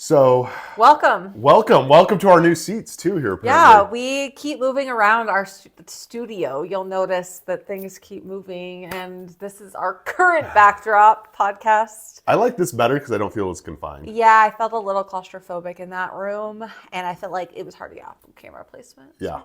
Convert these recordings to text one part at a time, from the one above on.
So, Welcome. welcome to our new seats too here. Apparently. Yeah, we keep moving around our studio. You'll notice that things keep moving, and this is our current backdrop podcast. I like this better because I don't feel as confined. Yeah, I felt a little claustrophobic in that room, and I felt like it was hard to get camera placement. Yeah.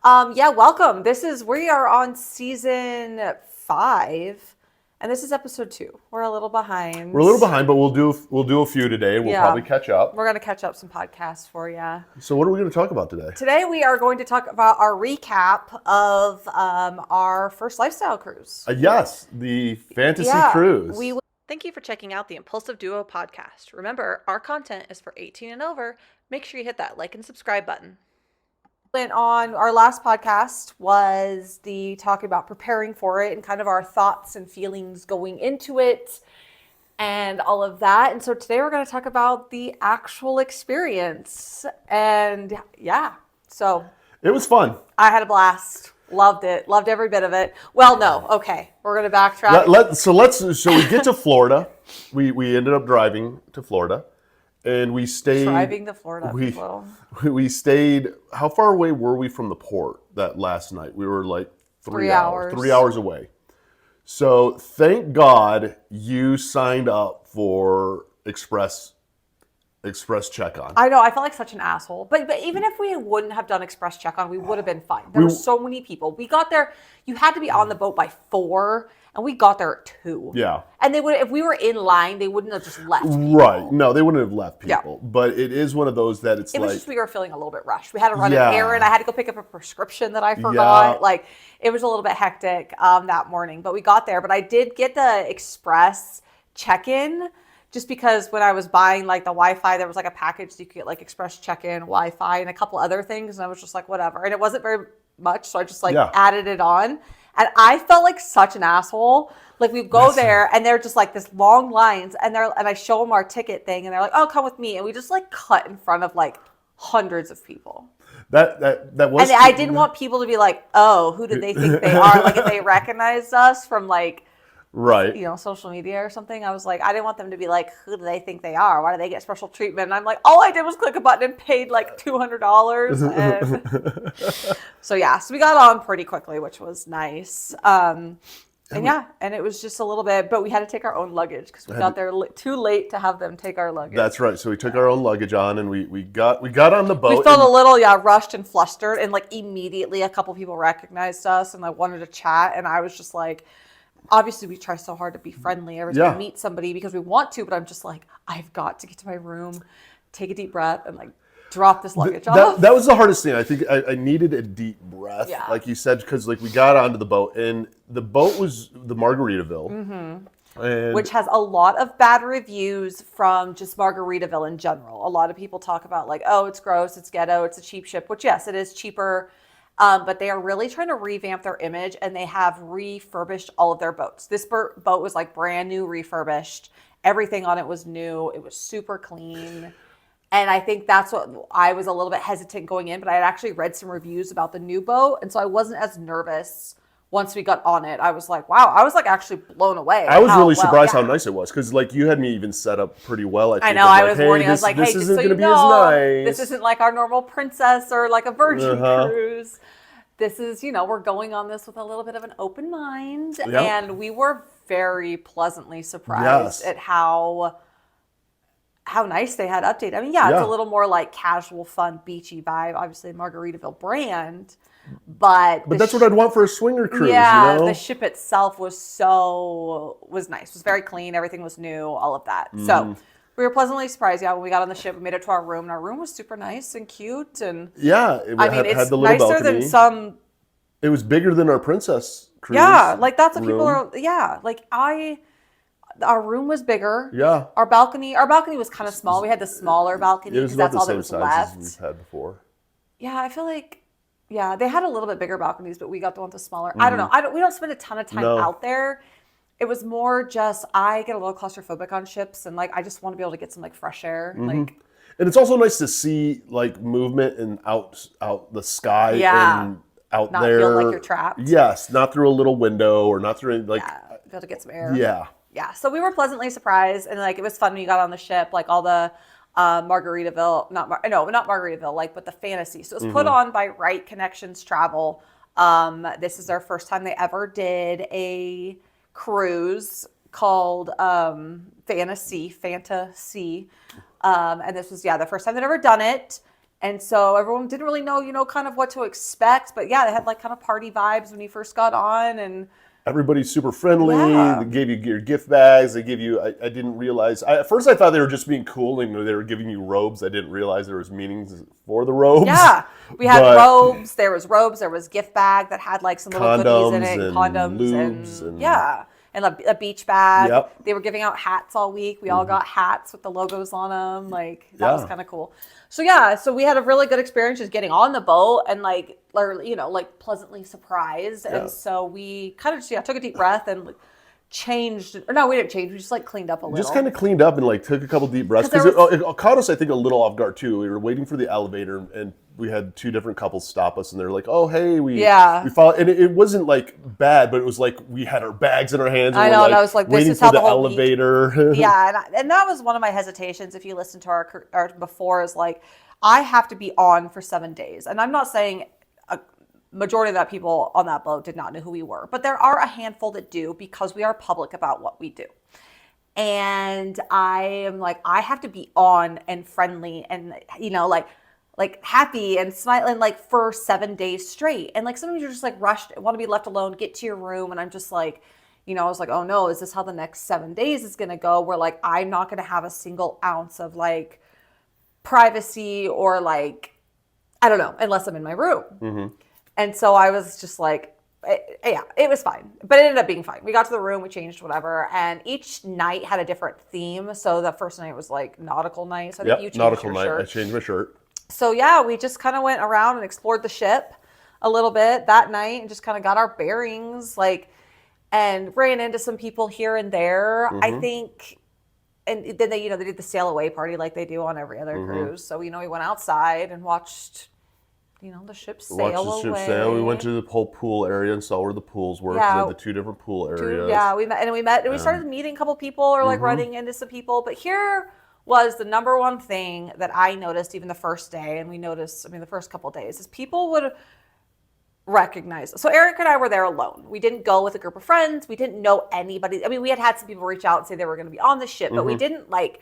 Welcome. We are on season 5. And this is episode 2. We're a little behind. We're a little behind, but we'll do a few today. We'll probably catch up. We're going to catch up some podcasts for you. So what are we going to talk about today? Today we are going to talk about our recap of our first lifestyle cruise. Yes, the fantasy cruise. Thank you for checking out the Impulsive Duo podcast. Remember, our content is for 18 and over. Make sure you hit that like and subscribe button. And on our last podcast was the talk about preparing for it and kind of our thoughts and feelings going into it and all of that. And so today we're going to talk about the actual experience. And so it was fun. I had a blast. Loved it. Loved every bit of it. Well, no. Okay. We're going to backtrack. So we get to Florida. We ended up driving to Florida. And we stayed. Driving to Florida. We stayed. How far away were we from the port that last night? We were like 3 hours. 3 hours away. So thank God you signed up for express check-on. I know. I felt like such an asshole. But even if we wouldn't have done express check-on, we would have been fine. There were so many people. We got there. You had to be on the boat by 4. And we got there at 2. Yeah. And if we were in line, they wouldn't have just left people. Right. No, they wouldn't have left people. Yeah. But it is one of those that it was just we were feeling a little bit rushed. We had to run an errand. I had to go pick up a prescription that I forgot. Yeah. It was a little bit hectic that morning. But we got there. But I did get the express check-in just because when I was buying the Wi-Fi, there was a package that you could get express check-in, Wi-Fi, and a couple other things. And I was just whatever. And it wasn't very much. So I just added it on. And I felt like such an asshole. We go there and they're just this long lines and I show them our ticket thing and they're like, oh, come with me. And we just cut in front of hundreds of people. That was. And I didn't want people to be like, oh, who do they think they are? If they recognized us from right. Social media or something. I was I didn't want them to be like, who do they think they are? Why do they get special treatment? And I'm like, all I did was click a button and paid $200. So we got on pretty quickly, which was nice. And it was just a little bit, but we had to take our own luggage because we got there too late to have them take our luggage. That's right. So we took our own luggage on and we got on the boat. We felt a little, rushed and flustered. And immediately a couple people recognized us and wanted to chat. And I was just obviously we try so hard to be friendly every time we meet somebody because we want to, but I'm just I've got to get to my room, take a deep breath and drop this luggage off. That was the hardest thing. I think I needed a deep breath, like you said, because we got onto the boat and the boat was the Margaritaville. And which has a lot of bad reviews from just Margaritaville in general. A lot of people talk about oh, it's gross, it's ghetto, it's a cheap ship, which yes, it is cheaper. But they are really trying to revamp their image and they have refurbished all of their boats. This boat was brand new, refurbished. Everything on it was new. It was super clean. And I think that's what I was a little bit hesitant going in, but I had actually read some reviews about the new boat. And so I wasn't as nervous once we got on it. I was wow, I was actually blown away. I was really surprised how nice it was because you had me even set up pretty well. I know, I was warning. I was hey, this isn't going to be as nice. This isn't our normal princess or a virgin cruise. This is, we're going on this with a little bit of an open mind. Yep. And we were very pleasantly surprised at how nice they had updated. I mean, it's a little more casual, fun, beachy vibe. Obviously, Margaritaville brand. But that's what I'd want for a swinger cruise. Yeah, the ship itself was nice. It was very clean. Everything was new, all of that. Mm. So we were pleasantly surprised. Yeah, when we got on the ship, we made it to our room, and our room was super nice and cute. And it had the little nicer balcony. Than some. It was bigger than our princess cruise. Yeah, that's what people are. Yeah, our room was bigger. Yeah. Our balcony was kind of small. We had the smaller balcony because that's all that was left. It was about the same size as we've had before. Yeah, I feel they had a little bit bigger balconies, but we got the one with the smaller. Mm-hmm. I don't know. We don't spend a ton of time out there. It was more just I get a little claustrophobic on ships, and I just want to be able to get some fresh air. Mm-hmm. And it's also nice to see movement and out the sky. Yeah. And out not there. Not feel like you're trapped. Yes, not through a little window or not through be able to get some air. Yeah. Yeah. So we were pleasantly surprised, and it was fun when you got on the ship. All the Margaritaville, not Margaritaville, like, but the Fantasy. So it was put on by Right Connections Travel. This is their first time they ever did a cruise called Fantasy. And this was, the first time they'd ever done it. And so everyone didn't really know, kind of what to expect. But yeah, they had like kind of party vibes when you first got on. And everybody's super friendly. Yeah. They gave you your gift bags. They give you, I didn't realize, at first I thought they were just being cool and they were giving you robes. I didn't realize there was meanings for the robes. Yeah, we had robes. There was gift bag that had like some little goodies in it, and condoms lubes and and a beach bag. Yep. They were giving out hats all week. We all got hats with the logos on them. Like, that was kind of cool. So we had a really good experience just getting on the boat and like pleasantly surprised. Yeah. And so we kind of just took a deep breath and changed. Or no, we didn't change. We just like cleaned up a little. Just kind of cleaned up and like took a couple deep breaths because it caught us, I think, a little off guard too. We were waiting for the elevator and we had two different couples stop us and they're like, "Oh, hey, we followed." And it wasn't like bad, but it was like we had our bags in our hands. And I know, like, and I was like, waiting for the elevator. Yeah, and that was one of my hesitations. If you listen to our before, is like, I have to be on for 7 days, and I'm not saying a majority of that people on that boat did not know who we were, but there are a handful that do because we are public about what we do. And I am like, I have to be on and friendly and like happy and smiling like for 7 days straight. And like sometimes you're just like rushed, want to be left alone, get to your room, and I'm just like, I was like, oh no, is this how the next 7 days is gonna go? Where like I'm not gonna have a single ounce of like privacy or like, I don't know, unless I'm in my room. Mm-hmm. And so I was just like, it was fine, but it ended up being fine. We got to the room, we changed whatever, and each night had a different theme. So the first night was like nautical night. So I think you changed nautical your night. shirt. I changed my shirt. So yeah, we just kind of went around and explored the ship a little bit that night and just kind of got our bearings, like, and ran into some people here and there. Mm-hmm. I think, and then they did the sail away party like they do on every other cruise. So we went outside and watched, the ship sail away. Watched the ship sail. We went to the whole pool area and saw where the pools were. Yeah, the two different pool areas. We met, and we started meeting a couple people or like running into some people. But here was the number one thing that I noticed even the first day, and we noticed, the first couple of days, is people would recognize. So Eric and I were there alone. We didn't go with a group of friends. We didn't know anybody. We had some people reach out and say they were going to be on the ship, but we didn't like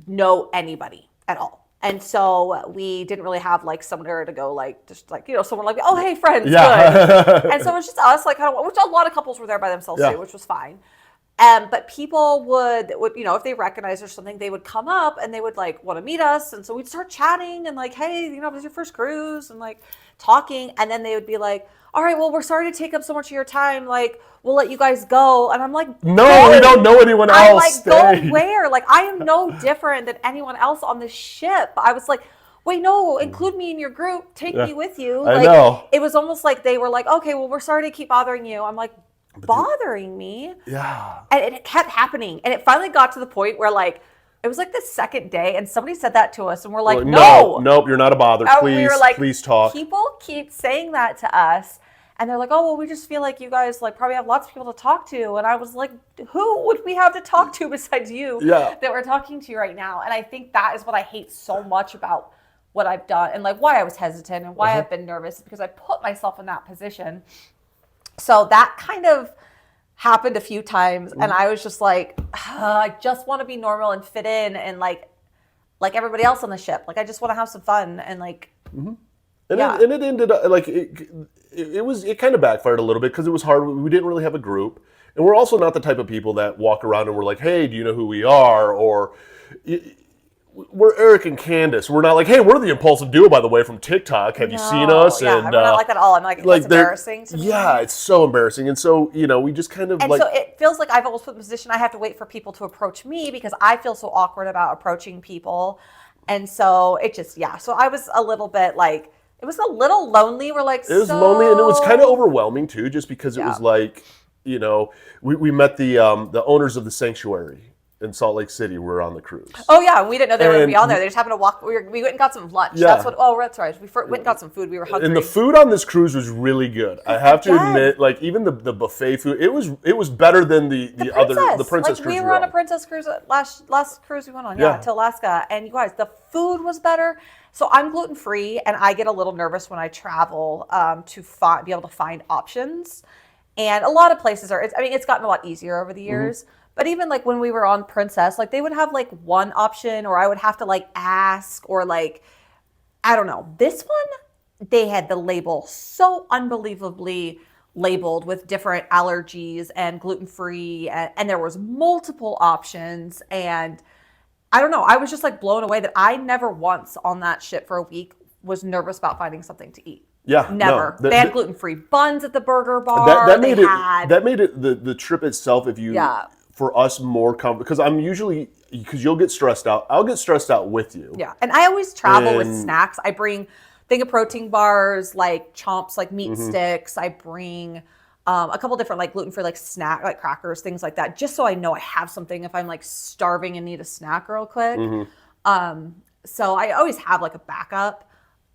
know anybody at all. And so we didn't really have like somewhere to go, like just like, someone like, oh, hey, friends, good. And so it was just us, like, kind of, which a lot of couples were there by themselves too, which was fine. But people would, if they recognized or something, they would come up and they would like want to meet us. And so we'd start chatting and like, hey, this is your first cruise, and like talking. And then they would be like, all right, well, we're sorry to take up so much of your time. Like, we'll let you guys go. And I'm like, no, we don't know anyone else. I'm like, go where? Like, I am no different than anyone else on the ship. I was like, wait, no, include me in your group. Take me with you. I know. It was almost like they were like, okay, well, we're sorry to keep bothering you. I'm like, bothering me? Yeah. And it kept happening. And it finally got to the point where like, it was like the second day and somebody said that to us and we're like, no. Nope, you're not a bother. Please, we were like, please talk. People keep saying that to us. And they're like, oh, well, we just feel like you guys like probably have lots of people to talk to. And I was like, who would we have to talk to besides you that we're talking to right now? And I think that is what I hate so much about what I've done and like why I was hesitant and why I've been nervous, because I put myself in that position. So that kind of happened a few times. And I was just like, I just want to be normal and fit in and like everybody else on the ship. Like, I just want to have some fun and like, and it ended up like, it kind of backfired a little bit because it was hard. We didn't really have a group. And we're also not the type of people that walk around and we're like, hey, do you know who we are? Or we're Eric and Candice. We're not like, hey, we're the Impulsive Duo, by the way, from TikTok. Have you seen us? Yeah, and, we're not like that at all. I'm like it's embarrassing to me. Yeah, it's so embarrassing. And so, we just kind of and so it feels like I've always put in a position I have to wait for people to approach me because I feel so awkward about approaching people. And so it just, so I was a little bit like, it was a little lonely. We're like, it was lonely, and it was kind of overwhelming too, just because it was like, we met the owners of the sanctuary, in Salt Lake City were on the cruise. Oh yeah, and we didn't know they were going to be on there. They just happened to walk. We went and got some lunch. Yeah. That's what. Oh, that's right. We went and got some food. We were hungry. And the food on this cruise was really good. I have to admit, like even the buffet food, it was better than the princess cruise. We were on a princess cruise last cruise we went on, to Alaska, and you guys, the food was better. So I'm gluten free, and I get a little nervous when I travel to be able to find options. And a lot of places are. It's gotten a lot easier over the years. Mm-hmm. But even like when we were on Princess, like they would have like one option, or I would have to like ask, or like, I don't know. This one, they had the label so unbelievably labeled with different allergies and gluten-free, and there was multiple options. And I don't know, I was just like blown away that I never once on that ship for a week was nervous about finding something to eat. Yeah, never. They had gluten-free buns at the burger bar. That made it the trip itself. If you for us more comfortable, because you'll get stressed out. I'll get stressed out with you. Yeah, and I always travel with snacks. I bring thing of protein bars, like chomps, like meat sticks. I bring a couple different like gluten-free like snack, like crackers, things like that, just so I know I have something if I'm like starving and need a snack real quick. So I always have like a backup.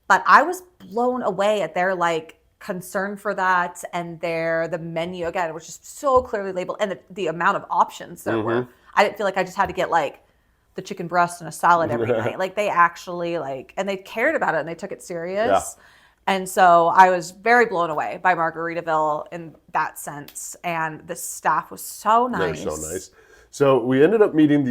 But I was blown away at their like concern for that, and the menu again, it was just so clearly labeled, and the amount of options there were. I didn't feel like I just had to get like the chicken breast and a salad every night. Like they actually and they cared about it and they took it serious. Yeah. And so I was very blown away by Margaritaville in that sense, and the staff was so nice. They're so nice. So we ended up meeting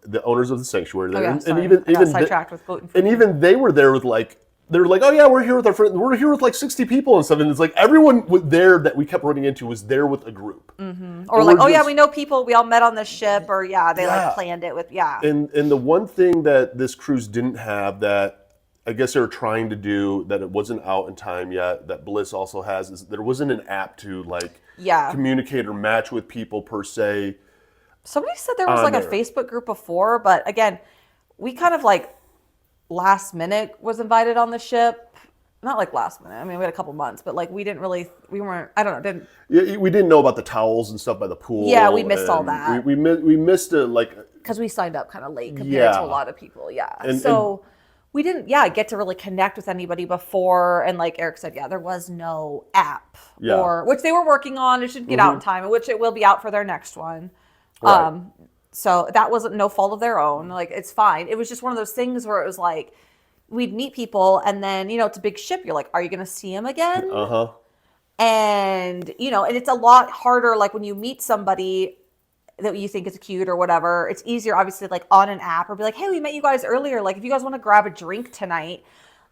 the owners of the sanctuary there, and even sidetracked with gluten free. And even they were there with like. They were like, oh yeah, we're here with our friends. We're here with like 60 people and stuff. And it's like everyone there that we kept running into was there with a group. Mm-hmm. Or like, yeah, we know people. We all met on this ship. Or they like planned it with, And the one thing that this cruise didn't have that I guess they were trying to do that it wasn't out in time yet, that Bliss also has, is there wasn't an app to like communicate or match with people per se. Somebody said there was like a Facebook group before, but again, we kind of like last minute was invited on the ship. Not like last minute. I mean, we had a couple months, but like we weren't, I don't know. We didn't know about the towels and stuff by the pool. Yeah, we missed all that. We missed it like. Because we signed up kind of late compared to a lot of people. Yeah. And we didn't, get to really connect with anybody before. And like Eric said, there was no app which they were working on. It should get out in time, which it will be out for their next one. Right. So that wasn't no fault of their own. Like, it's fine. It was just one of those things where it was like, we'd meet people and then, it's a big ship. You're like, are you going to see them again? Uh-huh. And, and it's a lot harder. Like when you meet somebody that you think is cute or whatever, it's easier, obviously, like on an app or be like, hey, we met you guys earlier. Like if you guys want to grab a drink tonight,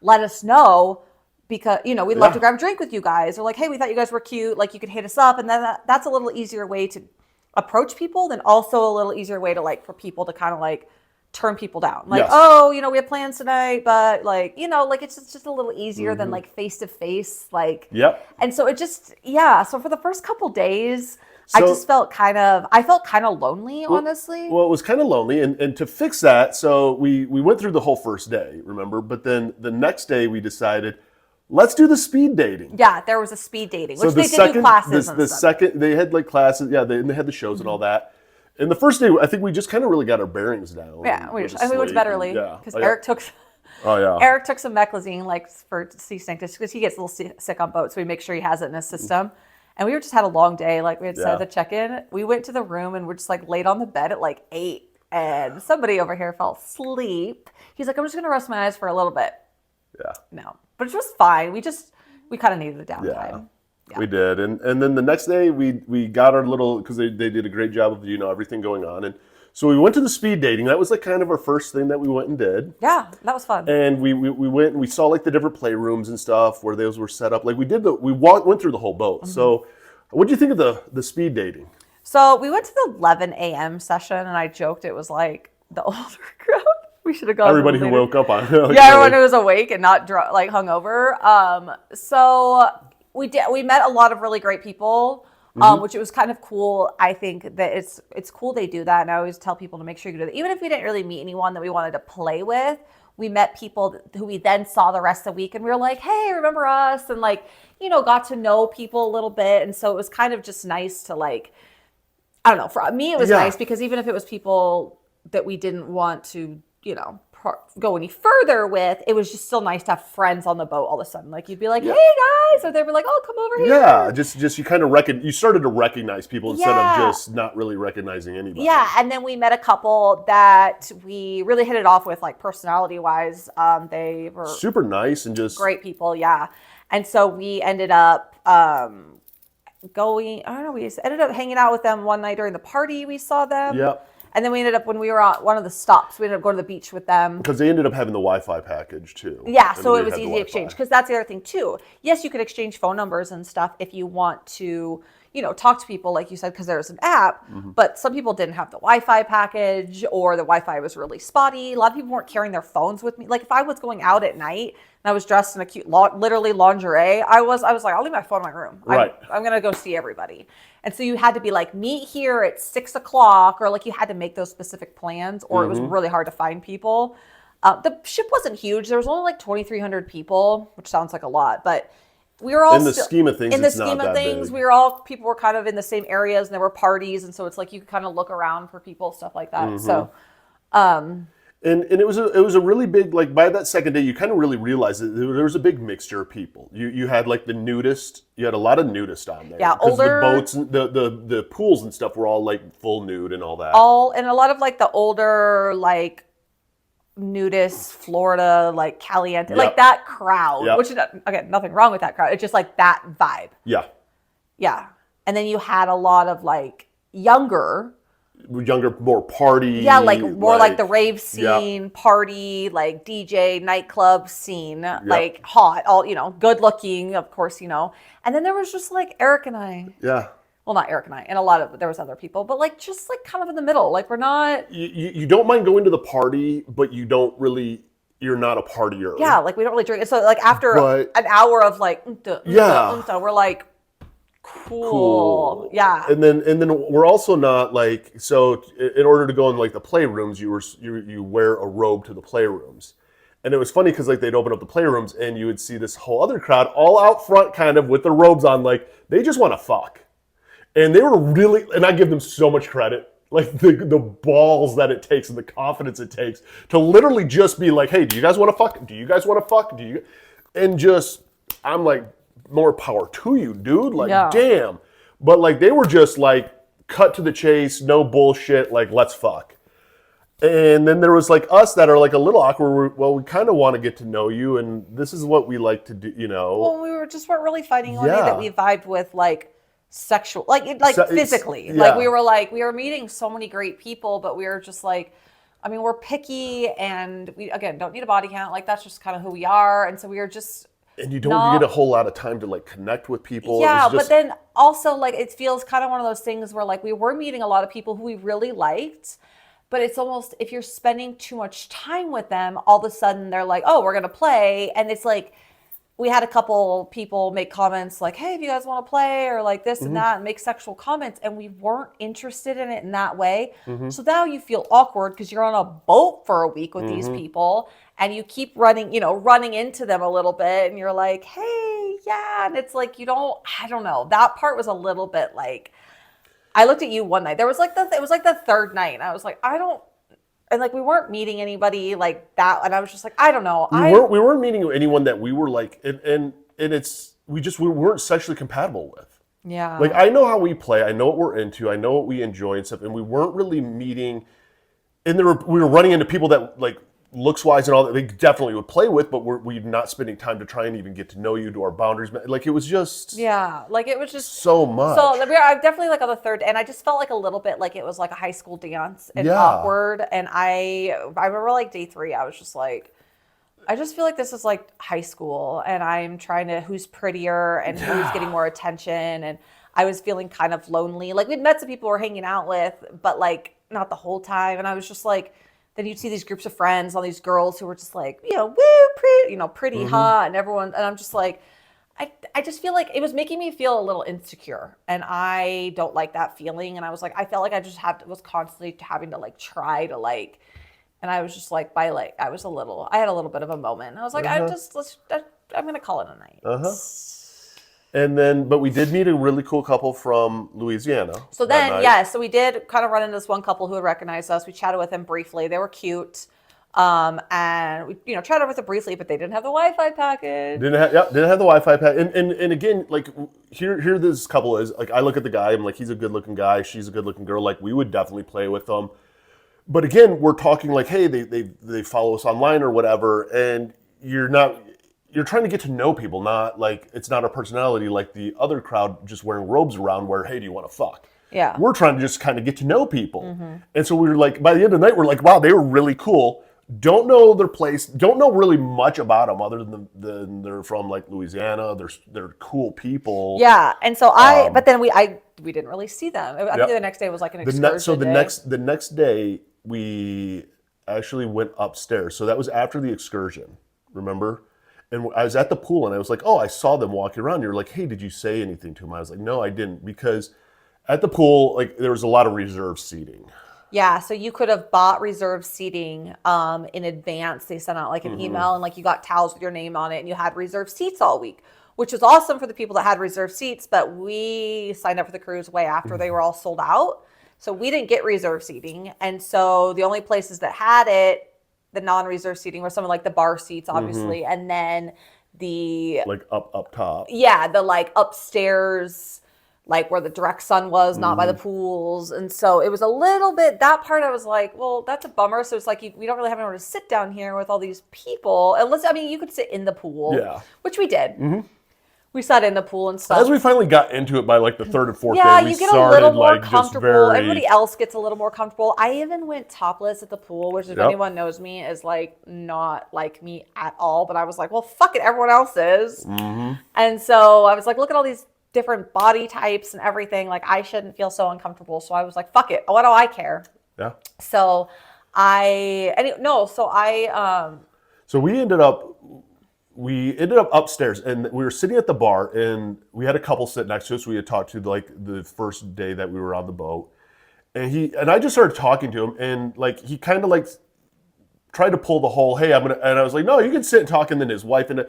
let us know because, we'd love to grab a drink with you guys. Or like, hey, we thought you guys were cute. Like you could hit us up. And then that's a little easier way to approach people, then also a little easier way to like for people to kind of like turn people down. Like, we have plans tonight, but like, like it's just a little easier than like face to face. Like, and so it just, so for the first couple days, I just felt kind of lonely, honestly. Well, it was kind of lonely. And to fix that, so we went through the whole first day, remember? But then the next day we decided, let's do the speed dating. Yeah, there was a speed dating, which they did do classes and stuff. Second, they had like classes, they had the shows and all that. And the first day, I think we just kind of really got our bearings down. Yeah, we went to bed early because Eric took some meclizine like for sea sickness because he gets a little sick on boats, so we make sure he has it in his system. And we just had a long day, like we had said, the check-in. We went to the room and we're just like laid on the bed at like 8, and somebody over here fell asleep. He's like, I'm just gonna rest my eyes for a little bit. Yeah. No. But it was fine. We kind of needed the downtime. Yeah, we did. And then the next day we got our little, because they did a great job of, everything going on. And so we went to the speed dating. That was like kind of our first thing that we went and did. Yeah, that was fun. And we went and we saw like the different playrooms and stuff where those were set up. Like went through the whole boat. Mm-hmm. So what do you think of the speed dating? So we went to the 11 a.m. session, and I joked it was like the older crowd. We should have gone. Everybody who woke up on it. Like, everyone who was awake and not like hungover. So we met a lot of really great people, which it was kind of cool. I think that it's cool they do that, and I always tell people to make sure you do that. Even if we didn't really meet anyone that we wanted to play with, we met people who we then saw the rest of the week, and we were like, hey, remember us? And like, got to know people a little bit. And so it was kind of just nice to like, I don't know. For me, it was nice because even if it was people that we didn't want to, go any further with, it was just still nice to have friends on the boat all of a sudden. Like you'd be like, hey guys, or they'd be like, oh, come over here. Yeah, just you kind of you started to recognize people instead of just not really recognizing anybody. Yeah, and then we met a couple that we really hit it off with, like personality wise. They were super nice and just great people. Yeah, and so we ended up going. I don't know. We just ended up hanging out with them one night during the party. We saw them. Yep. And then we ended up, when we were on one of the stops, we ended up going to the beach with them. Because they ended up having the Wi-Fi package too. Yeah, so it was easy exchange. Because that's the other thing too. Yes, you could exchange phone numbers and stuff if you want to, talk to people, like you said, because there's an app. Mm-hmm. But some people didn't have the Wi-Fi package, or the Wi-Fi was really spotty. A lot of people weren't carrying their phones with me. Like if I was going out at night and I was dressed in a cute, literally lingerie, I was like, I'll leave my phone in my room. Right. I'm going to go see everybody. And so you had to be like, meet here at 6 o'clock, or like you had to make those specific plans, or it was really hard to find people. The ship wasn't huge. There was only like 2,300 people, which sounds like a lot, but we were all in the scheme of things. In the scheme of things, people were kind of in the same areas, and there were parties, and so it's like you could kind of look around for people, stuff like that. Mm-hmm. So, And it was a really big, like by that second day, you kind of really realized that there was a big mixture of people. You had like the nudist, you had a lot of nudists on there. Yeah, older. The boats, and the pools and stuff were all like full nude and all that. And a lot of like the older, like nudist, Florida, like Caliente, like that crowd, which is, again, nothing wrong with that crowd. It's just like that vibe. Yeah. Yeah. And then you had a lot of like younger, more party. Yeah, like more like the rave scene, party, like DJ, nightclub scene, like hot, all, good looking, of course, And then there was just like Eric and I. Yeah. Well, not Eric and I, and there was other people, but like just like kind of in the middle. Like we're not. You don't mind going to the party, but you're not a partier. Yeah, like we don't really drink. So like after an hour of like, we're like, cool. Yeah. And then we're also not like, so in order to go in like the playrooms, you wear a robe to the playrooms. And it was funny because like they'd open up the playrooms and you would see this whole other crowd all out front kind of with their robes on, like they just want to fuck. And they were really, and I give them so much credit, like the balls that it takes and the confidence it takes to literally just be like, hey, do you guys want to fuck? Do you guys want to fuck? And just, I'm like, more power to you, dude. Like, damn. But like, they were just like, cut to the chase, no bullshit, like, let's fuck. And then there was like us that are like a little awkward. Well, we kind of want to get to know you, and this is what we like to do, Well, we weren't really finding one day that we vibed with, like, sexual, physically. Like we were meeting so many great people, but we were just like, I mean, we're picky, and we, again, don't need a body count. Like that's just kind of who we are. And so we were just, and you don't get a whole lot of time to like connect with people. Yeah, but then also like it feels kind of one of those things where like we were meeting a lot of people who we really liked, but it's almost, if you're spending too much time with them, all of a sudden they're like, oh, we're gonna play, and it's like, we had a couple people make comments like, hey, if you guys want to play, or like this and that, and make sexual comments, and we weren't interested in it in that way. So now you feel awkward because you're on a boat for a week with these people, and you keep running into them a little bit, and you're like, hey, yeah, and it's like, I don't know. That part was a little bit like, I looked at you one night. It was like the third night, and I was like, and like we weren't meeting anybody like that, and I was just like, I don't know. We weren't meeting anyone that we were like, and we weren't sexually compatible with. Yeah. Like I know how we play, I know what we're into, I know what we enjoy and stuff, and we weren't really meeting. And we were running into people that like looks wise and all that they definitely would play with, but we're not spending time to try and even get to know you, to our boundaries. Like it was just so much. So I'm definitely like on the third, and I just felt like a little bit like it was like a high school dance and awkward. And I remember like day 3, I was just like, I just feel like this is like high school, and I'm trying to who's prettier and who's getting more attention, and I was feeling kind of lonely. Like we'd met some people we're hanging out with, but like not the whole time, and I was just like. Then you'd see these groups of friends, all these girls who were just like, pretty hot, and everyone, and I'm just like, I just feel like it was making me feel a little insecure, and I don't like that feeling. And I was like, I felt like I just was constantly having to like try to like, and I was just like, I had a little bit of a moment. And I was like, I'm gonna call it a night. And then, but we did meet a really cool couple from Louisiana. So then, so we did kind of run into this one couple who had recognized us. We chatted with them briefly. They were cute. And we, chatted with them briefly, but they didn't have the Wi-Fi package. Didn't have the Wi-Fi package. And again, like here this couple is like, I look at the guy, I'm like, he's a good looking guy, she's a good looking girl. Like we would definitely play with them. But again, we're talking like, hey, they follow us online or whatever, and you're trying to get to know people, not like it's not a personality like the other crowd just wearing robes around where, hey, do you want to fuck? Yeah. We're trying to just kind of get to know people. And so we were like, by the end of the night, we're like, wow, they were really cool. Don't know their place, don't know really much about them other than they're from like Louisiana. They're cool people. Yeah. And so but then we didn't really see them. I think the next day was like an excursion So the next day we actually went upstairs. So that was after the excursion, remember? And I was at the pool and I was like, oh, I saw them walking around. You're like, hey, did you say anything to them? I was like, no, I didn't, because at the pool, like there was a lot of reserved seating. Yeah, so you could have bought reserved seating in advance. They sent out like an email and like you got towels with your name on it and you had reserved seats all week, which was awesome for the people that had reserved seats, but we signed up for the cruise way after they were all sold out. So we didn't get reserved seating. And so the only places that had it, the non-reserved seating, were some of like the bar seats, obviously, and then the... Like up top. Yeah, the like upstairs... like where the direct sun was, not by the pools. And so it was a little bit, that part I was like, well, that's a bummer. So it's like, we don't really have anywhere to sit down here with all these people. Unless, you could sit in the pool, which we did. We sat in the pool and stuff. As we finally got into it by like the third or fourth day, we you get started a little more like comfortable. Everybody else gets a little more comfortable. I even went topless at the pool, which if anyone knows me is like not like me at all. But I was like, well, fuck it, everyone else is. And so I was like, look at all these different body types and everything. Like I shouldn't feel so uncomfortable. So I was like, fuck it. What do I care? Yeah. So So we ended up upstairs and we were sitting at the bar and we had a couple sit next to us. We had talked to like the first day that we were on the boat, and I just started talking to him and like he kind of like tried to pull the whole, hey, and I was like, no, you can sit and talk. And then his wife and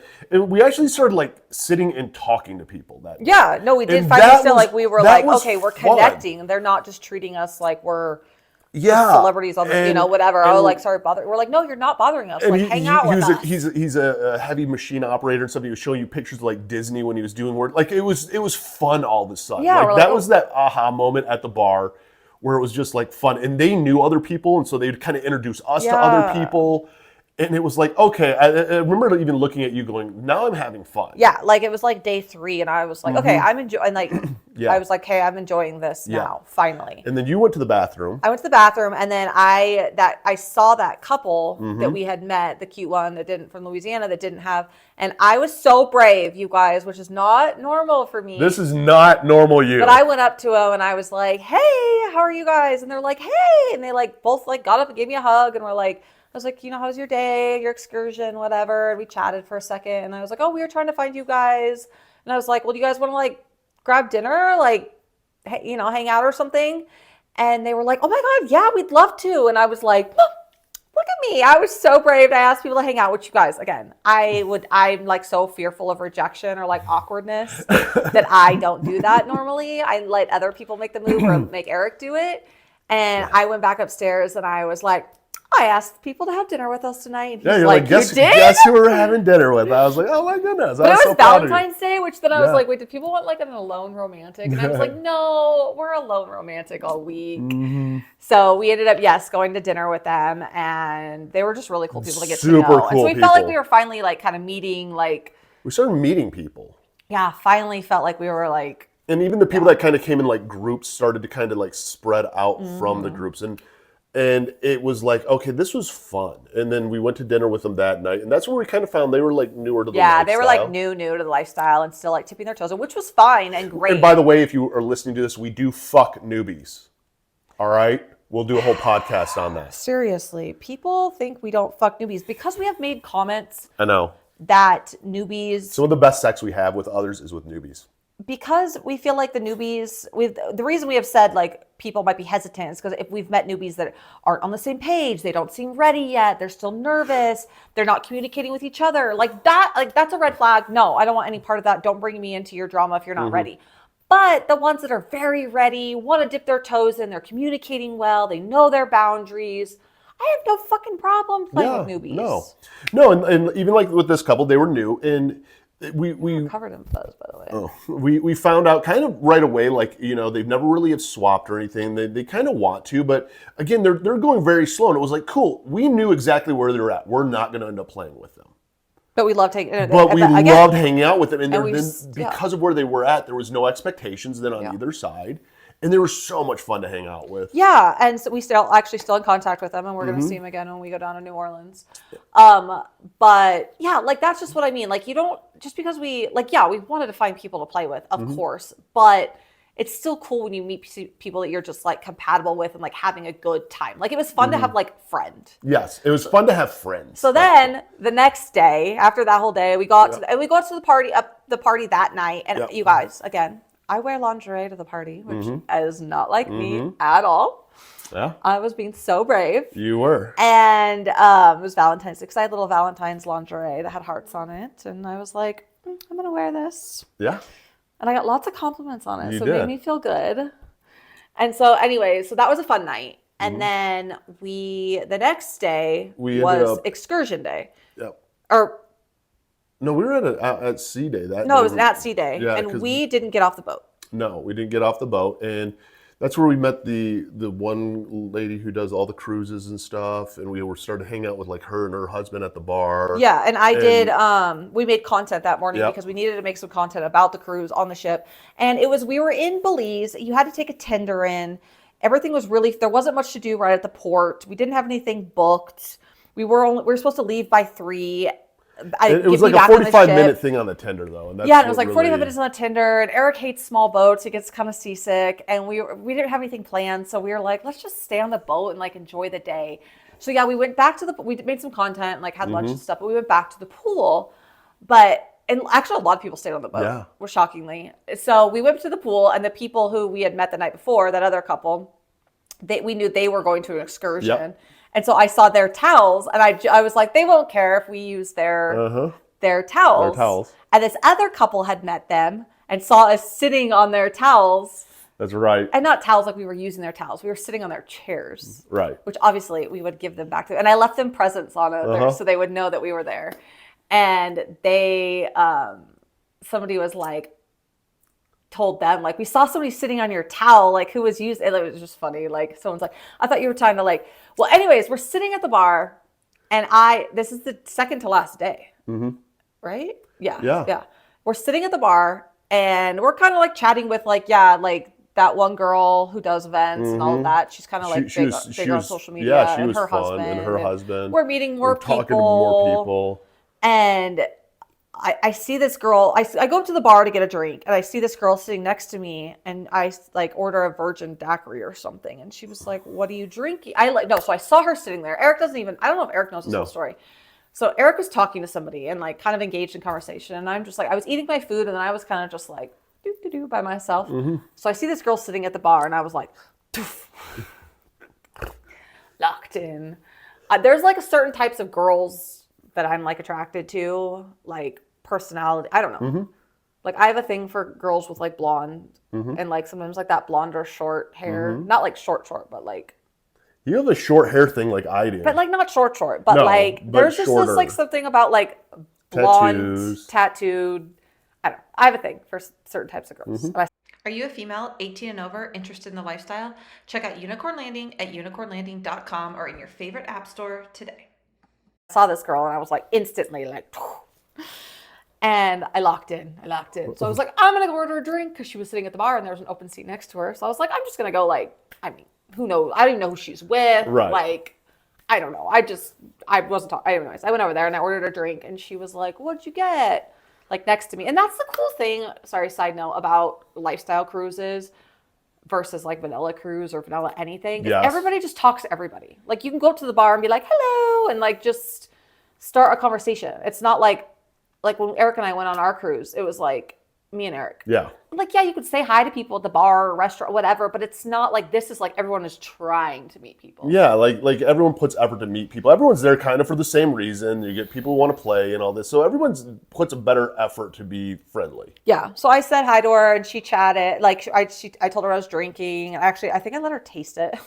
we actually started like sitting and talking to people that day. Yeah, no, we did finally feel like we were like, okay, we're connecting. They're not just treating us like we're celebrities on the, whatever. Oh, like, sorry, bother. We're like, no, you're not bothering us. Like, hang out with us. He's a heavy machine operator and stuff. He was showing you pictures of like Disney when he was doing work. Like it was fun all of a sudden. Yeah, like that was that aha moment at the bar where it was just like fun, and they knew other people, and so they'd kind of introduce us to other people, and it was like, okay, I remember even looking at you going, now I'm having fun. Yeah, like it was like day 3, and I was like, okay, I'm enjoying, like, I was like, hey, I'm enjoying this now, finally. And then you went to the bathroom. I went to the bathroom, and then I saw that couple that we had met, the cute one from Louisiana that didn't have, and I was so brave, you guys, which is not normal for me. This is not normal you. But I went up to him and I was like, hey, how are you guys? And they're like, hey, and they like both like got up and gave me a hug and were like, I was like, how was your day, your excursion, whatever. And we chatted for a second and I was like, oh, we were trying to find you guys. And I was like, well, do you guys want to like grab dinner, like, hang out or something? And they were like, oh my God, yeah, we'd love to. And I was like, look at me. I was so brave to ask people to hang out with you guys. Again, I'm like so fearful of rejection or like awkwardness that I don't do that normally. I let other people make the move or make Eric do it. And I went back upstairs and I was like, I asked people to have dinner with us tonight. And he's like, guess who we're having dinner with? I was like, oh my goodness. But it was Valentine's Day, which then I was like, wait, did people want like an alone romantic? And I was like, no, we're alone romantic all week. So we ended up, going to dinner with them. And they were just really cool people to get to know. Cool, and so we felt like we were finally like kind of meeting like. We started meeting people. Yeah, finally felt like we were like. And even the people that kind of came in like groups started to kind of like spread out from the groups. And it was like, okay, this was fun. And then we went to dinner with them that night. And that's where we kind of found they were like newer to the lifestyle. Yeah, they were like new to the lifestyle and still like tipping their toes, which was fine and great. And by the way, if you are listening to this, we do fuck newbies. All right? We'll do a whole podcast on that. Seriously, people think we don't fuck newbies because we have made comments. I know. That newbies. Some of the best sex we have with others is with newbies. because we feel like the newbies, the reason we have said like people might be hesitant is because if we've met newbies that aren't on the same page, they don't seem ready yet, they're still nervous, they're not communicating with each other, like that's a red flag. No, I don't want any part of that. Don't bring me into your drama if you're not ready. But the ones that are very ready, want to dip their toes in, they're communicating well, they know their boundaries. I have no fucking problem playing with newbies. No, and even like with this couple, they were new, and we covered in fuzz, by the way. Oh, we found out kind of right away, like, you know, they've never really have swapped or anything. They kind of want to, but again, they're going very slow, and it was like, cool. We knew exactly where they're at. We're not going to end up playing with them. But we loved taking. But we loved hanging out with them, and then because of where they were at, there was no expectations then on either side. And they were so much fun to hang out with. Yeah, and so we still in contact with them, and we're going to see them again when we go down to New Orleans. But yeah, like that's just what I mean. Like you don't just because we wanted to find people to play with, of course, but it's still cool when you meet people that you're just like compatible with and like having a good time. Like it was fun to have like friend. Yes, it was fun to have friends. So then the next day, after that whole day, we got to the party that night, and you guys again. I wear lingerie to the party, which is not like me at all. Yeah. I was being so brave. You were. And it was Valentine's Day, because I had little Valentine's lingerie that had hearts on it. And I was like, I'm going to wear this. Yeah. And I got lots of compliments on it. You so did. it made me feel good. And so anyway, so that was a fun night. And then the next day was excursion day. Yep. No, we were at Sea Day. It was an at Sea Day, and we didn't get off the boat. No, we didn't get off the boat, and that's where we met the one lady who does all the cruises and stuff, and we started hanging out with like her and her husband at the bar. Yeah, and I did. We made content that morning because we needed to make some content about the cruise on the ship, and we were in Belize. You had to take a tender in. Everything was there wasn't much to do right at the port. We didn't have anything booked. We were supposed to leave by 3. It was like a 45-minute thing on the tender, though. And it was like 45 minutes on the tender, and Eric hates small boats. He gets kind of seasick, and we didn't have anything planned, so we were like, let's just stay on the boat and like enjoy the day. So yeah, we went back to we made some content, like had lunch and stuff, but we went back to the pool. And actually a lot of people stayed on the boat, shockingly. So we went to the pool, and the people who we had met the night before, that other couple, we knew they were going to an excursion. Yep. And so I saw their towels, and I was like, they won't care if we use their towels. Their towels. And this other couple had met them and saw us sitting on their towels. That's right. And not towels like we were using their towels. We were sitting on their chairs. Right. Which obviously we would give them back to them. And I left them presents on it there so they would know that we were there. And they, somebody was like, told them, like, we saw somebody sitting on your towel, like, who was using it. It was just funny. Like, someone's like, I thought you were trying to, like, well, anyways, we're sitting at the bar, and this is the second to last day, right? Yeah. We're sitting at the bar, and we're kind of, like, chatting with, like, like, that one girl who does events and all of that. She's kind of, like, bigger on social media. Yeah, she and was her fun, husband. and her husband. We're meeting more people. Talking to more people. And I see this girl, I go up to the bar to get a drink, and I see this girl sitting next to me, and I like order a virgin daiquiri or something, and she was like, what are you drinking? So I saw her sitting there. Eric doesn't even, I don't know if Eric knows this whole story. So Eric was talking to somebody and like kind of engaged in conversation, and I'm just like, I was eating my food, and then I was kind of just like, do by myself. So I see this girl sitting at the bar, and I was like, locked in. There's like a certain types of girls that I'm like attracted to, like personality. I don't know. Like I have a thing for girls with like blonde and like sometimes like that blonde or short hair. Not like short, but like. You have a short hair thing like I do. But like not short, but no, like but there's just this like something about like blonde, tattooed. I don't know. I have a thing for certain types of girls. Are you a female, 18 and over, interested in the lifestyle? Check out Unicorn Landing at unicornlanding.com or in your favorite app store today. I saw this girl and I was like instantly like, and I locked in. So I was like, I'm going to go order a drink because she was sitting at the bar and there was an open seat next to her. So I was like, I'm just going to go like, I mean, who knows? I don't even know who she's with. Right. Like, I don't know. I wasn't talking. Anyways, I went over there and I ordered a drink and she was like, what'd you get? Like next to me. And that's the cool thing, sorry, side note, about lifestyle cruises versus like vanilla cruise or vanilla anything. Yes. Everybody just talks to everybody. Like you can go up to the bar and be like, hello, and like just start a conversation. It's not like when Eric and I went on our cruise, it was like me and Eric. Yeah. Like, yeah, you could say hi to people at the bar or restaurant, whatever, but it's not like this is like everyone is trying to meet people. Yeah, like everyone puts effort to meet people. Everyone's there kind of for the same reason. You get people who want to play and all this. So everyone puts a better effort to be friendly. Yeah. So I said hi to her and she chatted. Like I told her I was drinking. Actually, I think I let her taste it.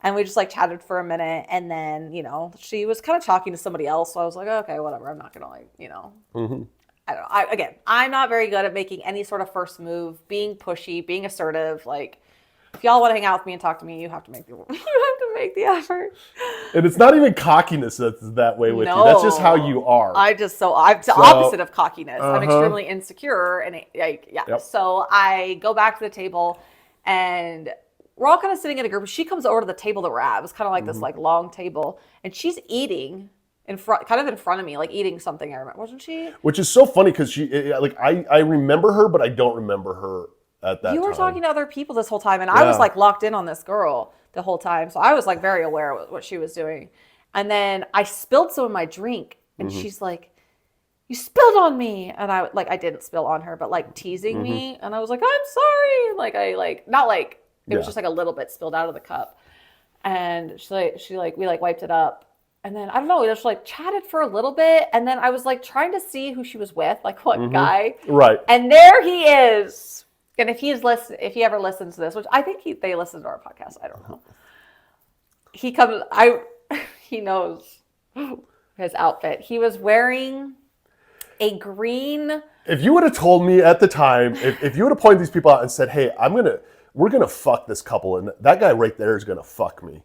And we just like chatted for a minute. And then, you know, she was kind of talking to somebody else. So I was like, okay, whatever. I'm not going to like, you know. Mm-hmm. I don't know. Again, I'm not very good at making any sort of first move, being pushy, being assertive. Like, if y'all want to hang out with me and talk to me, you have to make the effort. And it's not even cockiness that's that way with you. That's just how you are. I'm the opposite of cockiness. I'm extremely insecure and like, yeah. Yep. So I go back to the table and we're all kind of sitting in a group. She comes over to the table that we're at. It was kind of like this like long table, and she's eating in front of me, like eating something. I remember, wasn't she? Which is so funny because she, like, I remember her, but I don't remember her at that time. You were talking to other people this whole time, and I was like locked in on this girl the whole time, so I was like very aware of what she was doing. And then I spilled some of my drink, and she's like, "You spilled on me," and I didn't spill on her, but like teasing me, and I was like, "I'm sorry," like not like it was just like a little bit spilled out of the cup, and we wiped it up. And then, I don't know, we just like chatted for a little bit. And then I was like trying to see who she was with, like what guy. Right. And there he is. And if he ever listens to this, which I think they listen to our podcast, I don't know. He comes, he knows his outfit. He was wearing a green. If you would have told me at the time, if you would have pointed these people out and said, hey, we're going to fuck this couple. And that guy right there is going to fuck me.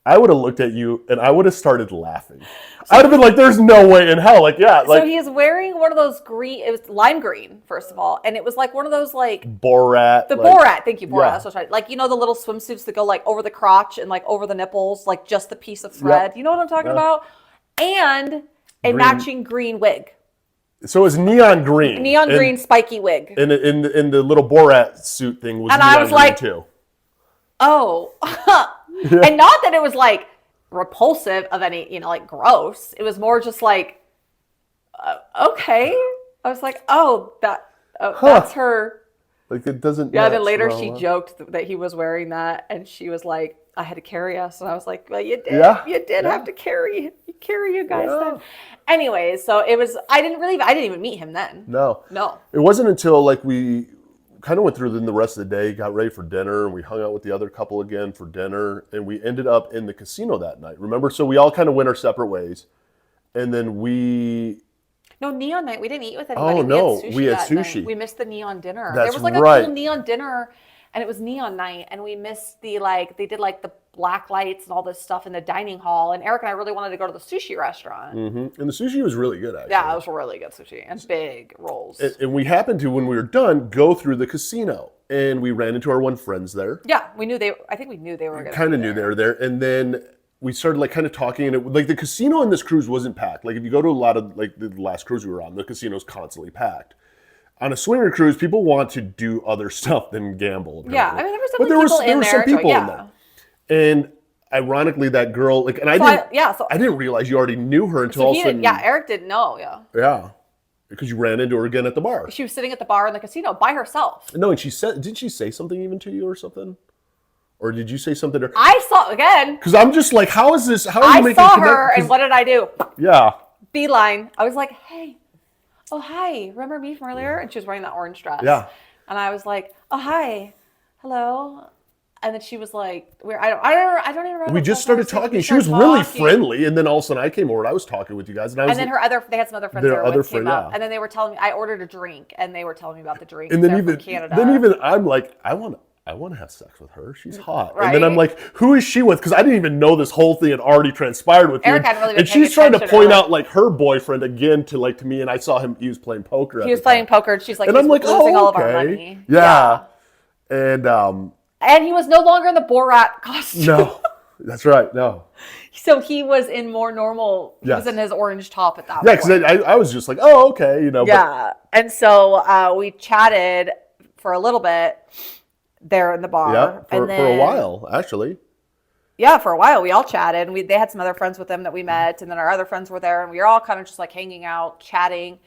I would have looked at you and I would have started laughing. I would have been like, there's no way in hell. Like, yeah. Like, so he's wearing one of those green, it was lime green, first of all. And it was like one of those like. Borat. Borat. Thank you, Borat. Yeah. That's what I tried. Like, you know, the little swimsuits that go like over the crotch and like over the nipples, like just the piece of thread. Yep. You know what I'm talking about? And a matching green wig. So it was neon green. Neon green spiky wig. And in the little Borat suit thing was and neon I was green like, too. Oh. And not that it was like repulsive of any, you know, like gross. It was more just like, okay. I was like, oh, that's her. Like it doesn't. Yeah. Then later she joked that he was wearing that, and she was like, I had to carry us, and I was like, well, you did. Yeah. You did have to carry you guys then. Anyways, so it was. I didn't even meet him then. No. It wasn't until like we kind of went through the rest of the day, got ready for dinner, and we hung out with the other couple again for dinner, and we ended up in the casino that night. Remember? So we all kind of went our separate ways, and then No, neon night. We didn't eat with anybody. Oh, no. We had sushi. Night. We missed the neon dinner. That's there was like right. a cool neon dinner, and it was neon night, and we missed they did like the black lights and all this stuff in the dining hall, and Eric and I really wanted to go to the sushi restaurant. Mm-hmm. And the sushi was really good, actually. Yeah, it was really good sushi, and big rolls. And we happened to, when we were done, go through the casino, and we ran into our one friends there. Yeah, I think we knew they were going to kind of knew they were there, and then we started like kind of talking, and like the casino on this cruise wasn't packed. Like if you go to a lot of like the last cruise we were on, the casino's constantly packed. On a swinger cruise, people want to do other stuff than gamble. Apparently. Yeah, I mean there were some people in there. And ironically, that girl, like, and I didn't realize you already knew her until all of a sudden. Yeah, Eric didn't know. Yeah. Yeah, because you ran into her again at the bar. She was sitting at the bar in the casino by herself. No, and didn't she say something even to you or something? Or did you say something to her? I saw, again. Because I'm just like, how is this? How are you making I saw her, and what did I do? Yeah. Beeline. I was like, hey. Oh, hi. Remember me from earlier? And she was wearing that orange dress. Yeah. And I was like, oh, hi. Hello. And then she was like, I don't even remember. We just started talking. She was really friendly. And then all of a sudden I came over and I was talking with you guys. And then they had some other friends there that came up. And then they were telling me, I ordered a drink. And they were telling me about the drink. And then from Canada. I'm like, I want to have sex with her. She's hot. Right? And then I'm like, who is she with? Because I didn't even know this whole thing had already transpired with you. Eric hadn't really been and she's trying to point out like her boyfriend again to me. And I saw he was playing poker. He was playing poker. And she's like, and I'm like, losing all of our money. Yeah. And he was no longer in the Borat costume. No, that's right. No. So he was in more normal. He was in his orange top at that point. Yeah, because I was just like, oh, okay, Yeah, and so we chatted for a little bit there in the bar. Yeah, for a while, actually. Yeah, for a while. We all chatted, and they had some other friends with them that we met, and then our other friends were there, and we were all kind of just like hanging out, chatting.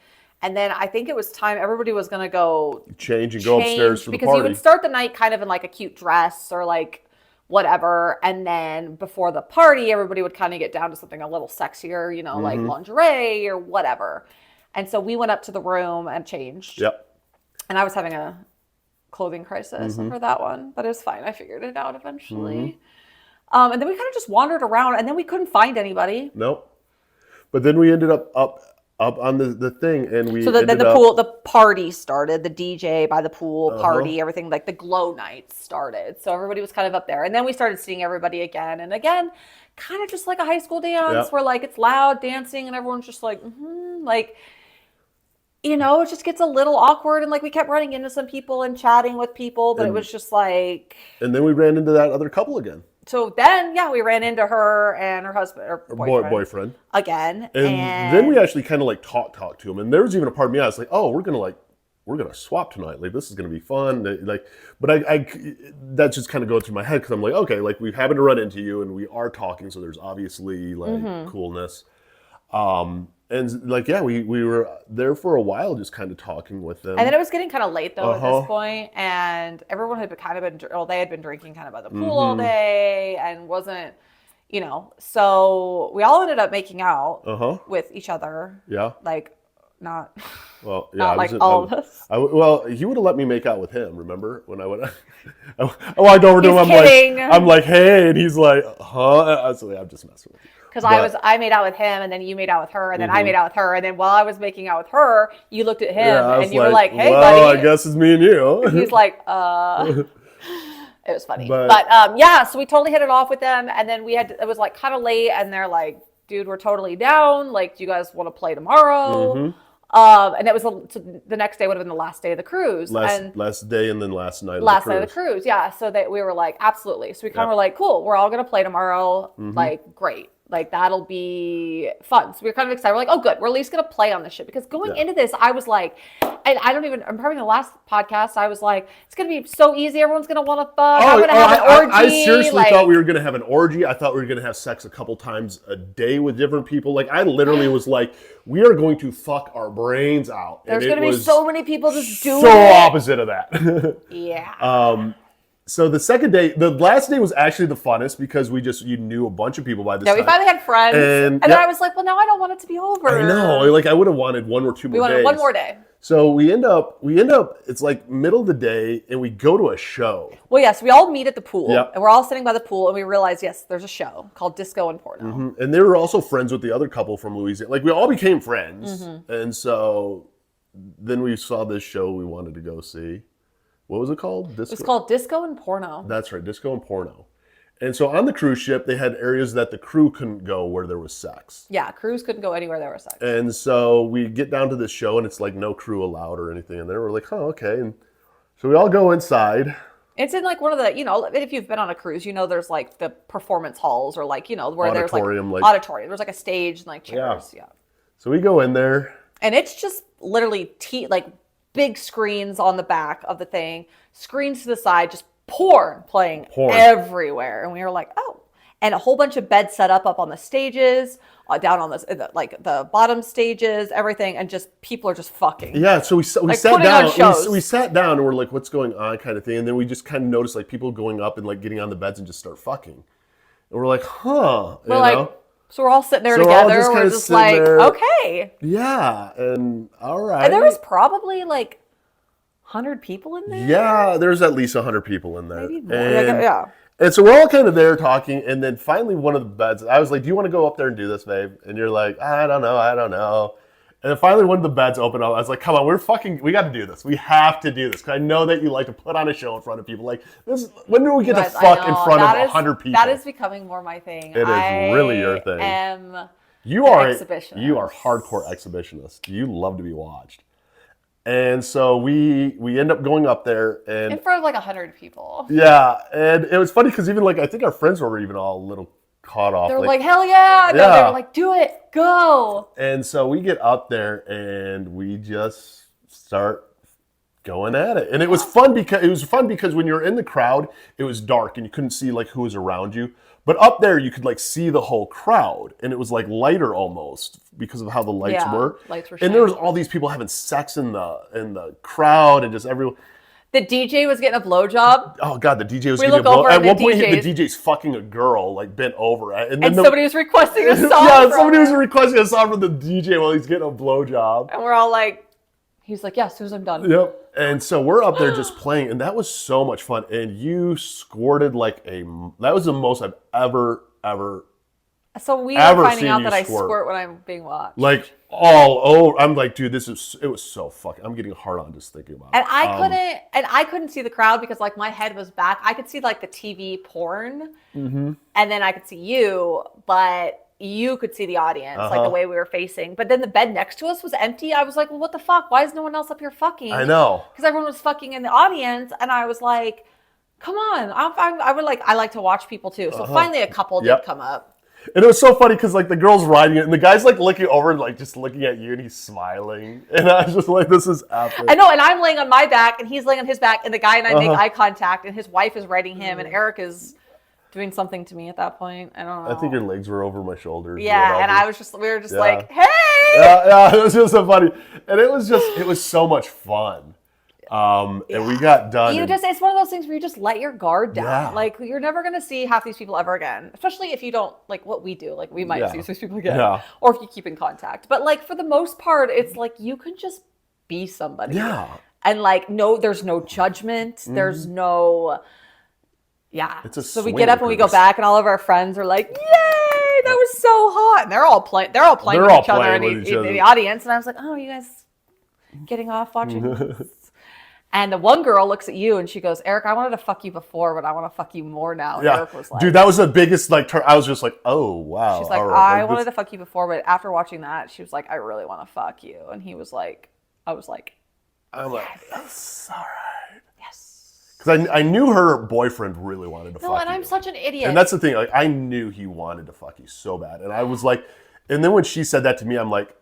And then I think it was time everybody was going to go change and go upstairs for the because party. you would start the night kind of in like a cute dress or like whatever. And then before the party, everybody would kind of get down to something a little sexier, you know, like lingerie or whatever. And so we went up to the room and changed. Yep. And I was having a clothing crisis for that one, but it was fine. I figured it out eventually. And then we kind of just wandered around and then we couldn't find anybody. Nope. But then we ended up on the thing, and we so then the party started, the DJ by the pool party, everything like the glow nights started. So everybody was kind of up there, and then we started seeing everybody again and again, kind of just like a high school dance where like it's loud dancing and everyone's just like like, you know, it just gets a little awkward, and like we kept running into some people and chatting with people, but it was just like. And then we ran into that other couple again. So then, we ran into her and her husband or boyfriend again, and then we actually kind of like talked to him. And there was even a part of me I was like, "Oh, we're gonna swap tonight. Like this is gonna be fun." Like, but I that's just kind of going through my head because I'm like, okay, like we happen to run into you and we are talking, so there's obviously like coolness. And like, we were there for a while just kind of talking with them. And then it was getting kind of late though at this point, and everyone had they had been drinking kind of by the pool all day and wasn't, you know, so we all ended up making out with each other. Yeah. Like not like all of us. Well, he would have let me make out with him, remember? When I went I walked over to him, I'm like, hey, and he's like, huh? So I'm just messing with you. Because I made out with him, and then you made out with her, and then I made out with her, and then while I was making out with her, you looked at him, and you were like, "Hey, buddy." Well, I guess it's me and you. He's like, It was funny, but so we totally hit it off with them, and then it was like kind of late, and they're like, "Dude, we're totally down. Like, do you guys want to play tomorrow?" And it was the next day would have been the last day of the cruise. Last day and then last night of the cruise. Yeah. So that we were like, absolutely. So we kind of were like, cool, we're all going to play tomorrow. Like, great. Like, that'll be fun. So we were kind of excited. We're like, oh, good. We're at least going to play on this shit. Because going into this, I was like, and I remember the last podcast, I was like, it's going to be so easy. Everyone's going to want to fuck. I'm going to have an orgy. I seriously thought we were going to have an orgy. I thought we were going to have sex a couple times a day with different people. Like, I literally was like, we are going to fuck our brains out. There's going to be so many people just doing it. So opposite of that. Yeah. So the second day, the last day was actually the funnest because you knew a bunch of people by this time. Yeah, we finally had friends. And then I was like, well, now I don't want it to be over. I know. Like, I would have wanted one or two more days. We wanted one more day. So we end up, it's like middle of the day, and we go to a show. Well, yes, we all meet at the pool. Yep. And we're all sitting by the pool, and we realize, yes, there's a show called Disco and Porno. And they were also friends with the other couple from Louisiana. Like, we all became friends. And so then we saw this show we wanted to go see. What was it called? It was called Disco and Porno. That's right, Disco and Porno. And so on the cruise ship, they had areas that the crew couldn't go where there was sex. Yeah, crews couldn't go anywhere there was sex. And so we get down to this show, and it's like no crew allowed or anything in there. We're like, oh, okay. And so we all go inside. It's in like one of the, you know, if you've been on a cruise, you know, there's like the performance halls or like, you know, where there's like auditorium. There's like a stage and like chairs. Yeah. So we go in there. And it's just literally like big screens on the back of the thing, screens to the side, just porn playing everywhere. And we were like, oh. And a whole bunch of beds set up on the stages, down on the bottom stages, everything. And just people are just fucking. Yeah, so we sat down. We sat down and we're like, what's going on kind of thing. And then we just kind of noticed like people going up and like getting on the beds and just start fucking. And we're like, huh. We're like, so we're all sitting there together. We're just like, okay. Yeah, and all right. And there was probably like 100 people in there? Yeah, there's at least 100 people in there. Maybe more. And so we're all kind of there talking, and then finally one of the beds, I was like, do you want to go up there and do this, babe? And you're like, I don't know. And then finally one of the beds opened up. I was like, come on, we got to do this. We have to do this. Because I know that you like to put on a show in front of people. Like, when do we get to fuck in front of 100 people? That is becoming more my thing. It is really your thing. You are hardcore exhibitionist. You love to be watched. And so we end up going up there and in front of like 100 people. Yeah, and it was funny because even like I think our friends were even all a little caught off. They were like, hell yeah! No, they were like, do it, go! And so we get up there and we just start going at it, and it was fun because when you were in the crowd, it was dark and you couldn't see like who was around you. But up there, you could like see the whole crowd, and it was like lighter almost because of how the lights were. Lights were and there was all these people having sex in the crowd, and just everyone. The DJ was getting a blowjob. Oh God, the DJ was we getting a blow. At one point, DJ's... the DJ's fucking a girl, like bent over, and then somebody was requesting a song. Yeah, somebody was requesting a song from the DJ while he's getting a blowjob. And we're all like, he's like, yeah, as soon as I'm done. Yep. And so we're up there just playing, and that was so much fun. And you squirted like that was the most I've ever. So we are finding out that I squirt when I'm being watched. Like all over. I'm like, dude, it was so fucking. I'm getting hard on just thinking about it. And I couldn't see the crowd because like my head was back. I could see like the TV porn, and then I could see you, but you could see the audience, like the way we were facing. But then the bed next to us was empty. I was like, well, what the fuck? Why is no one else up here fucking? I know. Because everyone was fucking in the audience, and I was like, come on. I like to watch people too. So finally a couple did come up. And it was so funny because like the girl's riding it and the guy's like looking over and like just looking at you and he's smiling. And I was just like, this is epic. I know, and I'm laying on my back and he's laying on his back and the guy and I make eye contact and his wife is riding him and Eric is doing something to me at that point. I don't know. I think your legs were over my shoulders. Yeah, and we were just like, hey! Yeah, it was just so funny. And it was so much fun. And we got done. It's one of those things where you just let your guard down. Yeah. Like you're never going to see half these people ever again, especially if you don't like what we do. Like we might see these people again, or if you keep in contact. But like for the most part, it's like you can just be somebody. Yeah. And like there's no judgment. There's no. Yeah. So we get up and we go back, and all of our friends are like, "Yay, that was so hot!" And they're all playing with each other in the audience. And I was like, "Oh, you guys getting off watching?" And the one girl looks at you and she goes, Eric, I wanted to fuck you before, but I want to fuck you more now. And Eric was like, dude, that was the biggest like turn. I was just like, oh wow. She's like, I wanted to fuck you before, but after watching that, she was like, I really want to fuck you. And he was like, I'm like, that's all right. Yes. Because I knew her boyfriend really wanted to fuck you. No, and I'm such an idiot. And that's the thing. Like I knew he wanted to fuck you so bad, and I was like, and then when she said that to me, I'm like.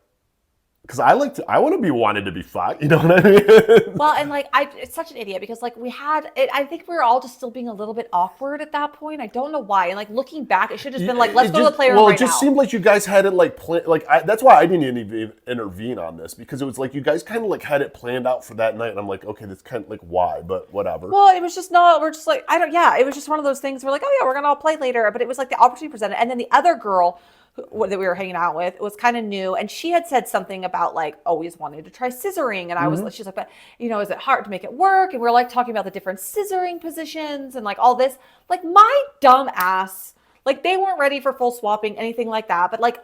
Because I want to be wanted to be fucked, you know what I mean? Well, and like, it's such an idiot because like I think we were all just still being a little bit awkward at that point. I don't know why. And like looking back, it should have just been like, let's go to the playroom right now. Well, it just seemed like you guys had it like planned. Like that's why I didn't even intervene on this because it was like you guys kind of like had it planned out for that night. And I'm like, okay, that's kind of like why, but whatever. Well, it was just we're just like, it was just one of those things. We're like, oh yeah, we're going to all play later. But it was like the opportunity presented. And then the other girl that we were hanging out with was kind of new, and she had said something about like always wanted to try scissoring, and I was she's like, but is it hard to make it work? And we were like talking about the different scissoring positions and like all this. Like my dumb ass, like they weren't ready for full swapping, anything like that, but like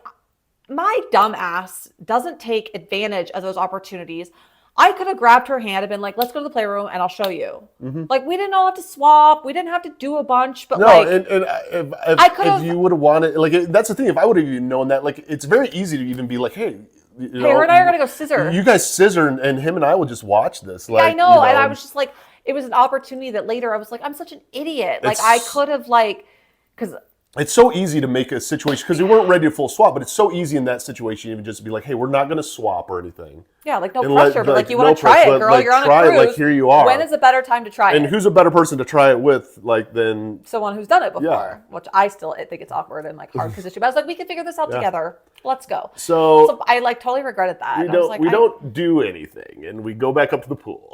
my dumb ass doesn't take advantage of those opportunities. I could have grabbed her hand and been like, let's go to the playroom and I'll show you. Like, we didn't all have to swap. We didn't have to do a bunch. But if you would have wanted, like, that's the thing. If I would have even known that, like, it's very easy to even be like, hey, her and I are going to go scissor. You guys scissor and him and I will just watch this. Like, I know. And I was just like, it was an opportunity that later I was like, I'm such an idiot. Like, I could have because it's so easy to make a situation because we weren't ready to full swap, but it's so easy in that situation even just to be like, hey, we're not going to swap or anything. Yeah, like no pressure, but like you want to try it, girl. You're on a cruise. Like here you are. When is a better time to try it? And who's a better person to try it with, like than someone who's done it before? Which I still think it's awkward and like hard position. But I was like, we can figure this out together. Let's go. So I like totally regretted that. We don't do anything, and we go back up to the pool.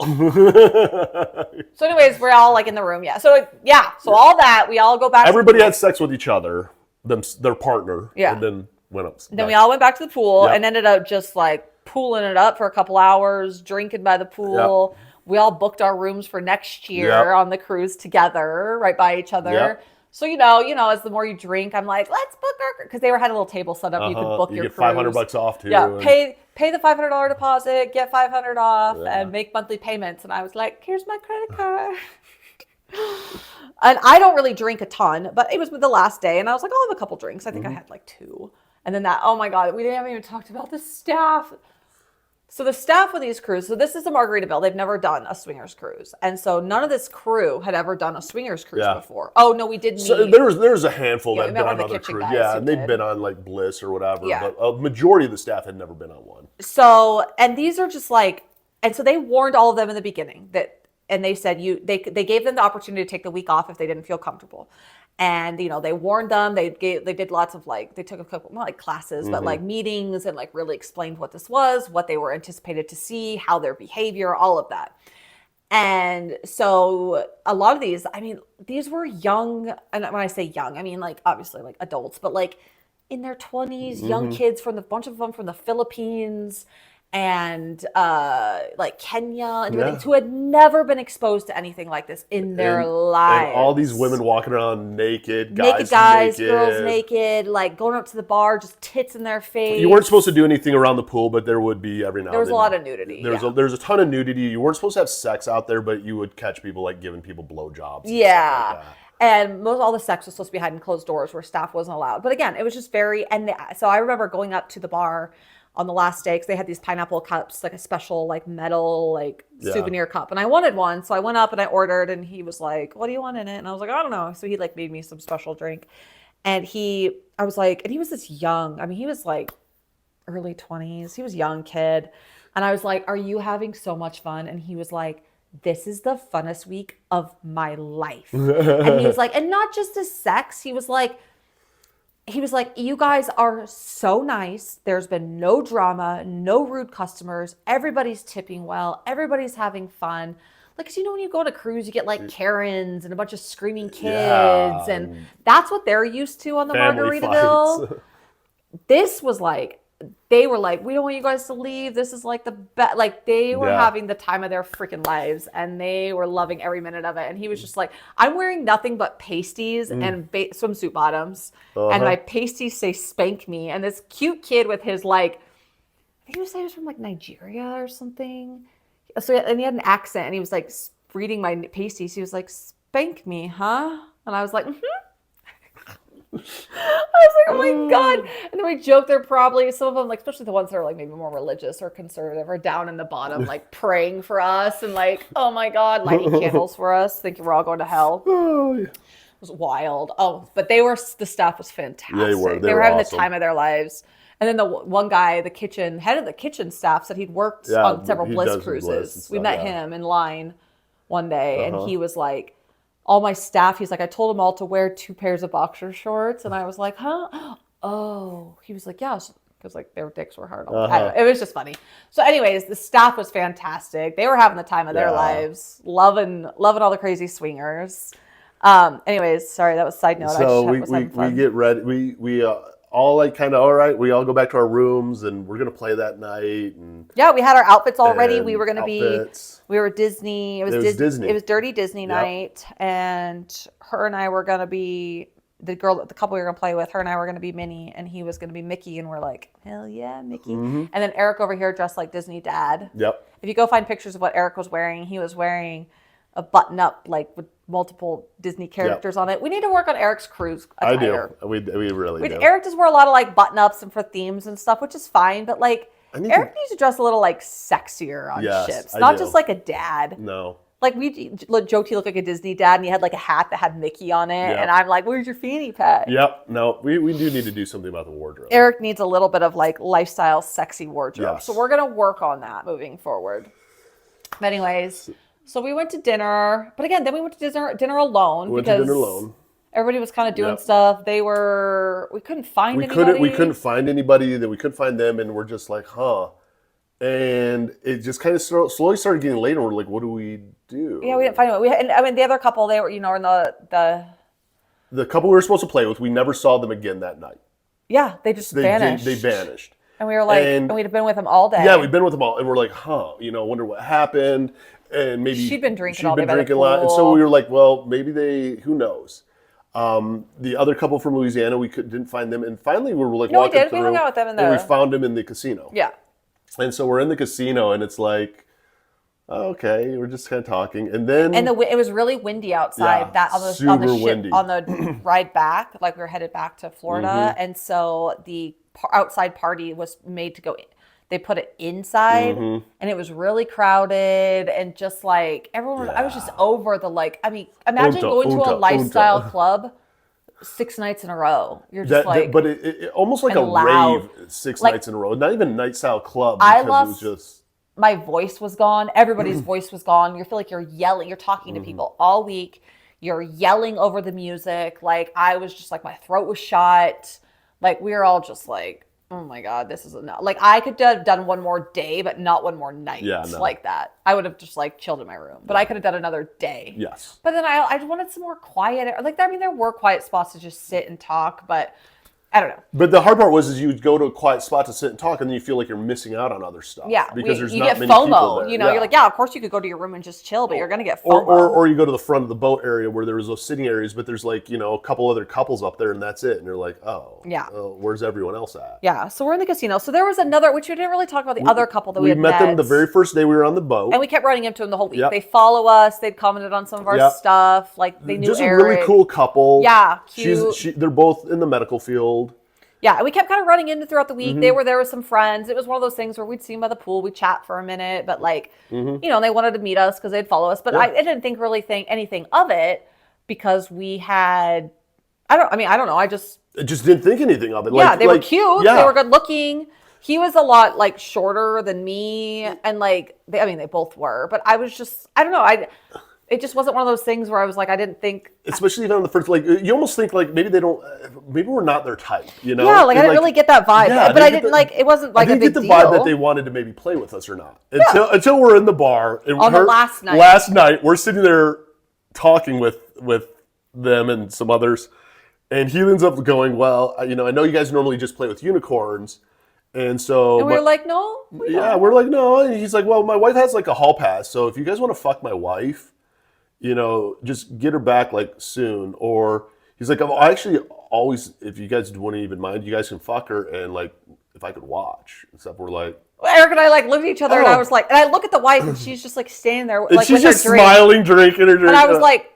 So, anyways, we're all like in the room. So all that we all go back. Everybody had sex with each other, their partner. Yeah. And then went up. Then we all went back to the pool and ended up just like pooling it up for a couple hours, drinking by the pool. Yep. We all booked our rooms for next year on the cruise together, right by each other. Yep. So, as the more you drink, I'm like, let's book our, because they had a little table set up. You could book your cruise. You get $500 off too. Yeah, pay the $500 deposit, get $500 off, and make monthly payments. And I was like, here's my credit card. And I don't really drink a ton, but it was the last day. And I was like, I'll have a couple drinks. I think I had like 2. And then oh my God, we haven't even talked about the staff. So the staff of these cruises, so this is the Margaritaville. They've never done a swingers cruise. And so none of this crew had ever done a swingers cruise before. Oh, no, we did meet. So there's a handful that have been on other cruises. Yeah, and they've been on like Bliss or whatever. Yeah. But a majority of the staff had never been on one. So, and these are just like, and so they warned all of them in the beginning and they said they gave them the opportunity to take the week off if they didn't feel comfortable. And, they warned them, they did lots of they took a couple, not like classes, but like meetings and like really explained what this was, what they were anticipated to see, how their behavior, all of that. And so a lot of these, I mean, these were young. And when I say young, I mean, like obviously like adults, but like in their 20s, young kids from a bunch of them from the Philippines and like Kenya and different things, who had never been exposed to anything like this in their lives. And all these women walking around naked, guys, girls naked, like going up to the bar, just tits in their face. You weren't supposed to do anything around the pool, but there would be every now and then. There was a lot of nudity. There's a ton of nudity. You weren't supposed to have sex out there, but you would catch people like giving people blowjobs. Yeah. And all the sex was supposed to be behind closed doors where staff wasn't allowed. But again, it was just so I remember going up to the bar on the last day because they had these pineapple cups, like a special like metal souvenir cup. And I wanted one. So I went up and I ordered and he was like, what do you want in it? And I was like, I don't know. So he like made me some special drink. And he was this young, I mean, he was like early 20s. He was a young kid. And I was like, are you having so much fun? And he was like, this is the funnest week of my life. And he was like, and not just the sex. He was like, you guys are so nice. There's been no drama, no rude customers. Everybody's tipping well. Everybody's having fun. Like, 'cause when you go on a cruise, you get like Karens and a bunch of screaming kids. And that's what they're used to on the Margaritaville. This was like, they were like, we don't want you guys to leave. This is like the best. Like they were having the time of their freaking lives and they were loving every minute of it. And he was just like, I'm wearing nothing but pasties and swimsuit bottoms. And my pasties say spank me. And this cute kid with his like, I think he was from like Nigeria or something. So, and he had an accent and he was like reading my pasties. He was like, spank me, huh? And I was like, I was like, oh my God. And then we joke, they're probably, some of them, like, especially the ones that are like maybe more religious or conservative, are down in the bottom, like praying for us and like, oh my God, lighting candles for us, thinking we're all going to hell. Oh, yeah. It was wild. Oh, but the staff was fantastic. Yeah, they were. They were having awesome. The time of their lives. And then the one guy, head of the kitchen staff, said he'd worked on several Bliss cruises. We met him in line one day and he was like, all my staff, he's like, I told them all to wear 2 pairs of boxer shorts. And I was like, huh? Oh, he was like, yeah, because like their dicks were hard. It was just funny. So anyways, the staff was fantastic. They were having the time of their lives, loving all the crazy swingers. Anyways, sorry, that was a side note. So we get ready. We all like kind of, all right, we all go back to our rooms and we're going to play that night. And we had our outfits all ready. We were going to we were Disney. It was Disney. It was Dirty Disney night. And her and I were going to be, the couple we were going to play with, her and I were going to be Minnie and he was going to be Mickey. And we're like, hell yeah, Mickey. And then Eric over here dressed like Disney dad. Yep. If you go find pictures of what Eric was wearing, he was wearing a button up like with multiple Disney characters on it. We need to work on Eric's cruise attire. I do. We really do. Eric does wear a lot of like button ups and for themes and stuff, which is fine. But like Eric needs to dress a little like sexier on ships, not just like a dad. No. Like we joked he looked like a Disney dad, and he had like a hat that had Mickey on it, and I'm like, "Where's your fanny pack?" Yep. No, we do need to do something about the wardrobe. Eric needs a little bit of like lifestyle, sexy wardrobe, so we're gonna work on that moving forward. But anyways. So we went to dinner, but again, then we went to dinner alone because everybody was kind of doing stuff. We couldn't find anybody. We couldn't find anybody, then we couldn't find them, and we're just like, huh. And it just kind of slowly started getting later. We're like, what do we do? Yeah, we didn't find anyone. The other couple, they were, in the couple we were supposed to play with, we never saw them again that night. Yeah, they just vanished. They vanished. And we were like, and we'd have been with them all day. Yeah, we'd been with them all, and we're like, huh, wonder what happened. And maybe she'd been drinking a lot, and so we were like, well, maybe who knows? The other couple from Louisiana, we didn't find them, and finally we were like walking through. We hung out with them and we found them in the casino. Yeah. And so we're in the casino, and it's like, okay, we're just kind of talking, and then it was really windy outside. Yeah, on the ride back, like we were headed back to Florida, and so the outside party was made to go in. They put it inside, and it was really crowded, and just like everyone, I was just over the imagine going to a lifestyle club 6 nights in a row. You're just but it almost like a rave 6 nights in a row. Not even a night style club because it was just. My voice was gone. Everybody's voice was gone. You feel like you're yelling. You're talking to people all week. You're yelling over the music. Like, I was just like, my throat was shot. Like, we were all just like, oh my God, this is enough. Like, I could have done one more day, but not one more night like that. I would have just like chilled in my room, but I could have done another day. Yes. But then I wanted some more quiet. Like, I mean, there were quiet spots to just sit and talk, but I don't know. But the hard part was you would go to a quiet spot to sit and talk, and then you feel like you're missing out on other stuff. Yeah, because there's you not get many FOMO. people there. You know, you're like, yeah, of course you could go to your room and just chill, but you're gonna get FOMO. Or you go to the front of the boat area where there was those sitting areas, but there's like, you know, a couple other couples up there, and that's it. And you're like, where's everyone else at? Yeah, so we're in the casino. So there was another, which we didn't really talk about, the other couple that we had met. We met them the very first day we were on the boat, and we kept running into them the whole week. Yep. They follow us. They'd commented on some of our stuff. Like, they knew just Eric. a really cool couple. Yeah, cute. They're both in the medical field. Yeah, and we kept kind of running into throughout the week. They were there with some friends. It was one of those things where we'd see them by the pool, we'd chat for a minute, but like, you know, they wanted to meet us because they'd follow us. But I didn't really think anything of it because we had, I don't know. I just didn't think anything of it. Yeah, they were cute. Yeah. They were good looking. He was a lot like shorter than me, and like they both were. But I was just, I don't know. It just wasn't one of those things where I was like, I didn't think. Especially even on the first, like, you almost think like maybe we're not their type, you know? Yeah, like, I didn't really get that vibe. Yeah, but I didn't it wasn't like a big deal. I didn't get the vibe that they wanted to maybe play with us or not. Until we're in the bar. And on the last night. Last night, we're sitting there talking with them and some others. And he ends up going, well, you know, I know you guys normally just play with unicorns. And so. And we were like, no. We're like, no. And he's like, well, my wife has like a hall pass. So if you guys want to fuck my wife, you know, just get her back like soon. Or he's like, I actually always, if you guys wouldn't even mind, you guys can fuck her and like, if I could watch and stuff. We're like, Eric and I like looked at each other and I was like, and I look at the wife and she's just like standing there, like she's just smiling, drinking her drink. And I was like,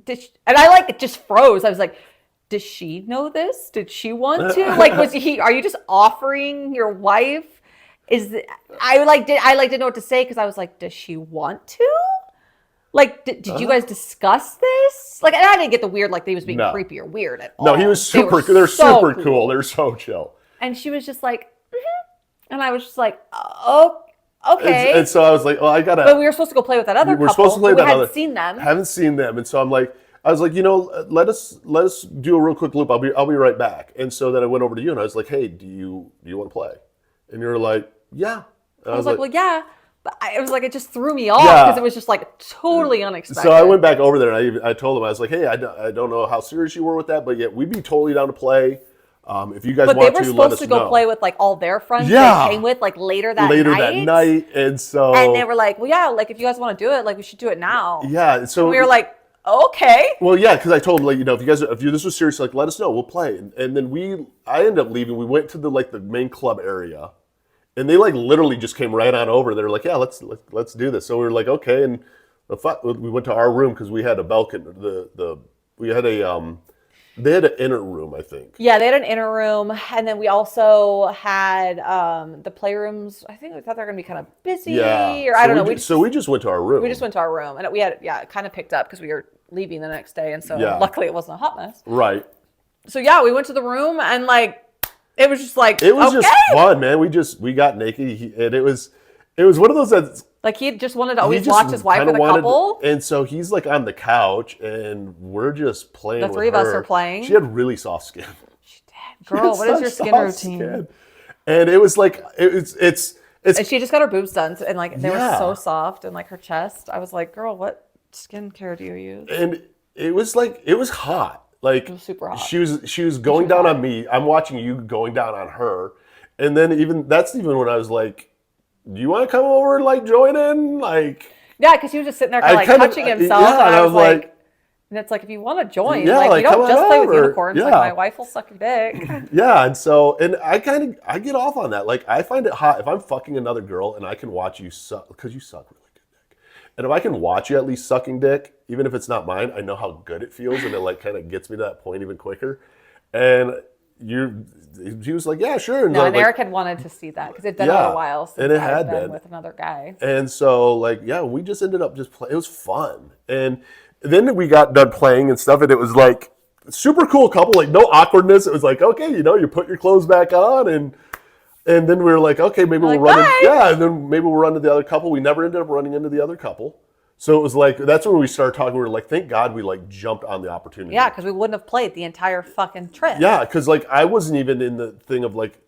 and I like just froze. I was like, does she know this? Did she want to? Like, are you just offering your wife? I didn't know what to say because I was like, does she want to? Like, did you guys discuss this? Like, and I didn't get the weird, like they was being creepy or weird at all. No, he was super. They're super cool. They're so chill. And she was just like, and I was just like, oh, okay. And so I was like, well, I gotta. But we were supposed to go play with that other couple. We're supposed to play with that other. We hadn't seen them. Haven't seen them, and so I was like, you know, let us do a real quick loop. I'll be right back. And so then I went over to you and I was like, hey, do you want to play? And you were like, yeah. And I was like, well, yeah. But it was like, it just threw me off because it was just like totally unexpected. So I went back over there and I told him, I was like, hey, I don't know how serious you were with that, but yeah, we'd be totally down to play. If you guys want to, let us know. But they were supposed to go play with like all their friends they came with like later that night. And so. And they were like, well, yeah, like if you guys want to do it, like we should do it now. Yeah. So and we were like, okay. Well, yeah, because I told him, like, you know, if this was serious, like, let us know, we'll play. And then I ended up leaving. We went to the main club area, and they like literally just came right on over. They were like, yeah, let's do this. So we were like, okay, and we went to our room because we had a balcony. They had an inner room, I think. Yeah, they had an inner room, and then we also had the playrooms. I think we thought they were going to be kind of busy, or I don't know. So we just went to our room. We just went to our room, and we had it kind of picked up because we were leaving the next day, and so luckily it wasn't a hot mess. Right. So yeah, we went to the room, and like it was just like just fun, man. We got naked, and it was one of those that's. Like he just wanted to always watch his wife with a couple. And so he's like on the couch and we're just playing with her. The three of us are playing. She had really soft skin. She did. Girl, what is your skin routine? Skin. And it was like, it's. And she just got her boobs done and like they were so soft and like her chest. I was like, girl, what skincare do you use? And it was like, it was hot. Like, it was super hot. She was going down on me. I'm watching you going down on her. And then that's even when I was like, do you want to come over and like join in? Like, yeah, because he was just sitting there kind of like touching himself, and I was like, and it's like if you want to join, like you don't just play with unicorns. Like my wife will suck your dick. Yeah, and I get off on that. Like I find it hot if I'm fucking another girl and I can watch you suck because you suck really good dick, and if I can watch you at least sucking dick, even if it's not mine, I know how good it feels, and it like kind of gets me to that point even quicker. And he was like, yeah, sure. And Eric had wanted to see that because it'd been a while since I had been with another guy. And so, like, yeah, we just ended up just playing. It was fun. And then we got done playing and stuff, and it was like super cool couple, like no awkwardness. It was like, okay, you know, you put your clothes back on, and then we were like, okay, maybe we'll run. And then maybe we'll run to the other couple. We never ended up running into the other couple. So it was like, that's where we started talking. We were like, thank God we like jumped on the opportunity. Yeah, because we wouldn't have played the entire fucking trip. Yeah, because like I wasn't even in the thing of like,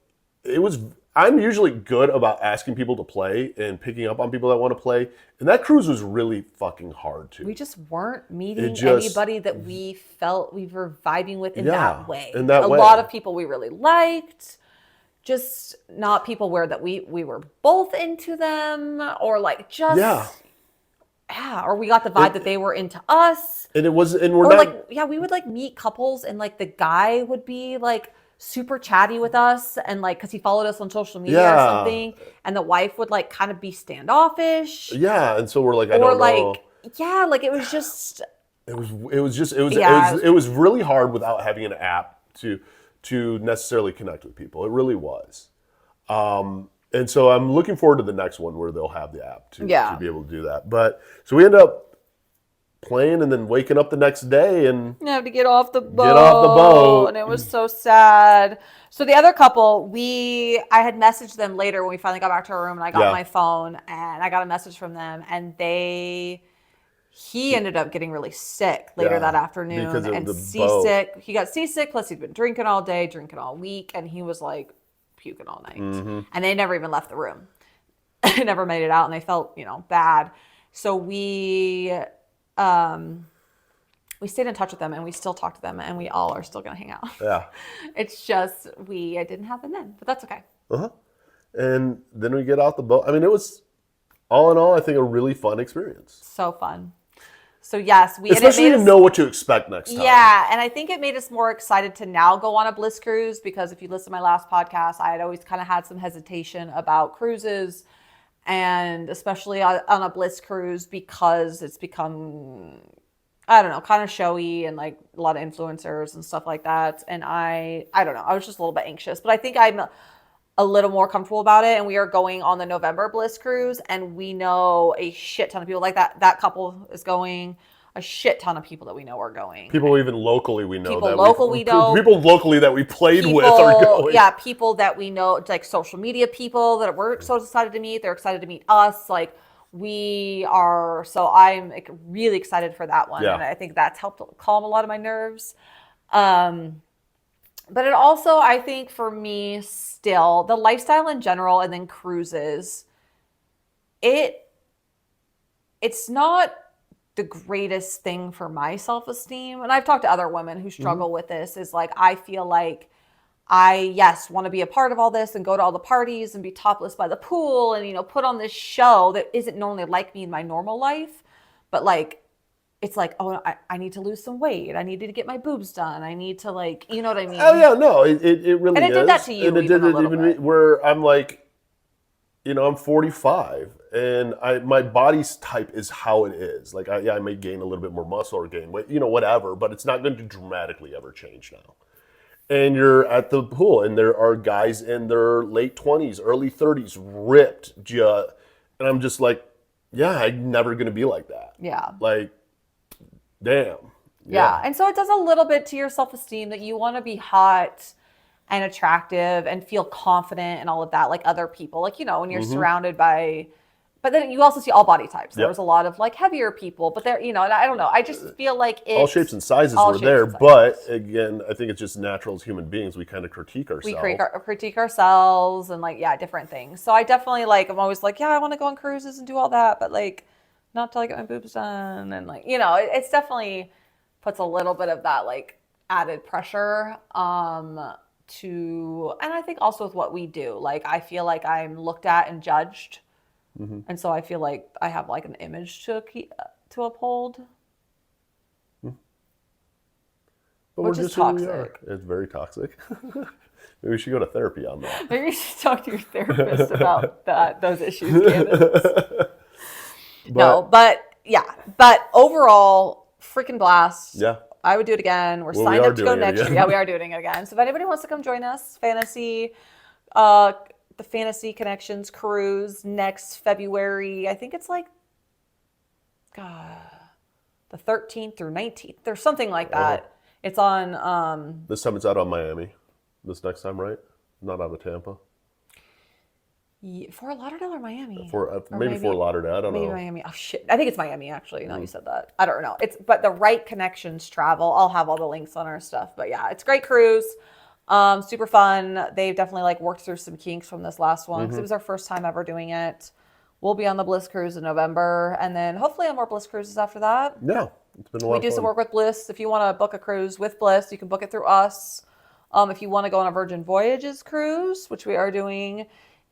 I'm usually good about asking people to play and picking up on people that want to play. And that cruise was really fucking hard too. We just weren't meeting anybody that we felt we were vibing with in that way. In that way. A lot of people we really liked. Just not people where that we were both into them, or like just or we got the vibe that they were into us. And it was, and we would like meet couples, and like the guy would be like super chatty with us, and like because he followed us on social media or something, and the wife would like kind of be standoffish. Yeah, and so we're like, I don't know. Yeah, like it was just. It was really hard without having an app to necessarily connect with people. It really was. And so I'm looking forward to the next one where they'll have the app to be able to do that. But so we end up playing and then waking up the next day and you have to get off the boat. And it was so sad. So the other couple, I had messaged them later when we finally got back to our room, and I got my phone and I got a message from them, and he ended up getting really sick later that afternoon and seasick. He got seasick, plus he'd been drinking all day, drinking all week, and he was like puking all night. Mm-hmm. And they never even left the room. Never made it out, and they felt, bad. So we stayed in touch with them, and we still talk to them, and we all are still going to hang out. Yeah. It's just it didn't happen then, but that's okay. Uh-huh. And then we get out the boat. I mean, it was all in all, I think, a really fun experience. So fun. So yes, especially to know what to expect next time. Yeah, and I think it made us more excited to now go on a bliss cruise, because if you listen to my last podcast, I had always kind of had some hesitation about cruises, and especially on a bliss cruise, because it's become, I don't know, kind of showy and like a lot of influencers and stuff like that. And I don't know, I was just a little bit anxious, but I think I'm a little more comfortable about it. And we are going on the November bliss cruise, and we know a shit ton of people like that couple is going. A shit ton of people that we know are going. People even locally we know. People locally that we played with are going. Yeah, people that we know, like social media people that we're so excited to meet. They're excited to meet us. Like we are. So I'm really excited for that one. Yeah. And I think that's helped calm a lot of my nerves. But it also, I think for me still, the lifestyle in general and then cruises, it's not the greatest thing for my self-esteem. And I've talked to other women who struggle with this, is like, I feel like I want to be a part of all this and go to all the parties and be topless by the pool and, put on this show that isn't normally like me in my normal life. But like, it's like, oh, I need to lose some weight. I needed to get my boobs done. I need to like, you know what I mean? Oh yeah, no, it really and it is. did that to you. And it did even where I'm like, I'm 45 and my body's type is how it is. Like I may gain a little bit more muscle or gain weight, whatever, but it's not going to dramatically ever change now. And you're at the pool and there are guys in their late 20s, early 30s, ripped. And I'm just like, yeah, I'm never going to be like that. Yeah. Like, damn. Yeah. And so it does a little bit to your self-esteem that you want to be hot and attractive and feel confident and all of that, like other people, like, when you're surrounded by, but then you also see all body types. There was a lot of like heavier people, but and I don't know. I just feel like all shapes and sizes were there. But again, I think it's just natural as human beings. We kind of critique ourselves. We critique ourselves and like, different things. So I definitely I'm always like, I want to go on cruises and do all that, but like not till I get my boobs done. And like, it's definitely puts a little bit of that like added pressure, and I think also with what we do, like I feel like I'm looked at and judged, and so I feel like I have like an image to uphold, but which is toxic. It's very toxic. Maybe we should go to therapy on that. Maybe you should talk to your therapist about those issues, Candice. But overall, freaking blast. Yeah. I would do it again. We're signed up to go next year. Yeah, we are doing it again. So if anybody wants to come join us, the Fantasy Connections cruise next February, I think it's like the 13th through 19th. There's something like that. It's on... This time it's out on Miami. This next time, right? Not out of Tampa. Fort Lauderdale or Miami? For Or maybe Fort Lauderdale. I don't maybe know. Miami. Oh shit! I think it's Miami actually. Now you said that. I don't know. But the right connections travel. I'll have all the links on our stuff. But yeah, it's a great cruise. Super fun. They've definitely like worked through some kinks from this last one because it was our first time ever doing it. We'll be on the Bliss cruise in November, and then hopefully on more Bliss cruises after that. Yeah, it's been a lot We of do fun. some work with Bliss. If you want to book a cruise with Bliss, you can book it through us. If you want to go on a Virgin Voyages cruise, which we are doing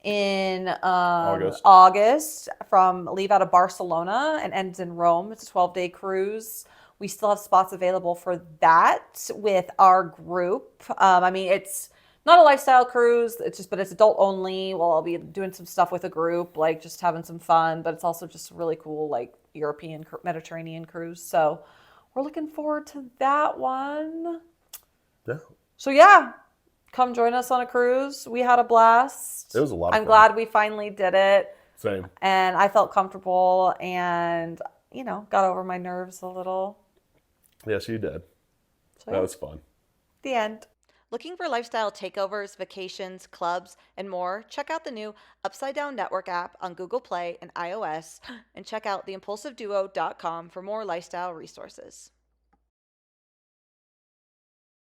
in August, from leave out of Barcelona and ends in Rome. It's a 12-day cruise. We still have spots available for that with our group. I mean, it's not a lifestyle cruise. But it's adult only. Well, I'll be doing some stuff with a group, like just having some fun. But it's also just a really cool, like European Mediterranean cruise. So we're looking forward to that one. Yeah. So yeah, come join us on a cruise. We had a blast. It was a lot of fun. I'm glad we finally did it. Same. And I felt comfortable and, got over my nerves a little. Yes, you did. So, that was fun. The end. Looking for lifestyle takeovers, vacations, clubs, and more? Check out the new Upside Down Network app on Google Play and iOS, and check out theimpulsiveduo.com for more lifestyle resources.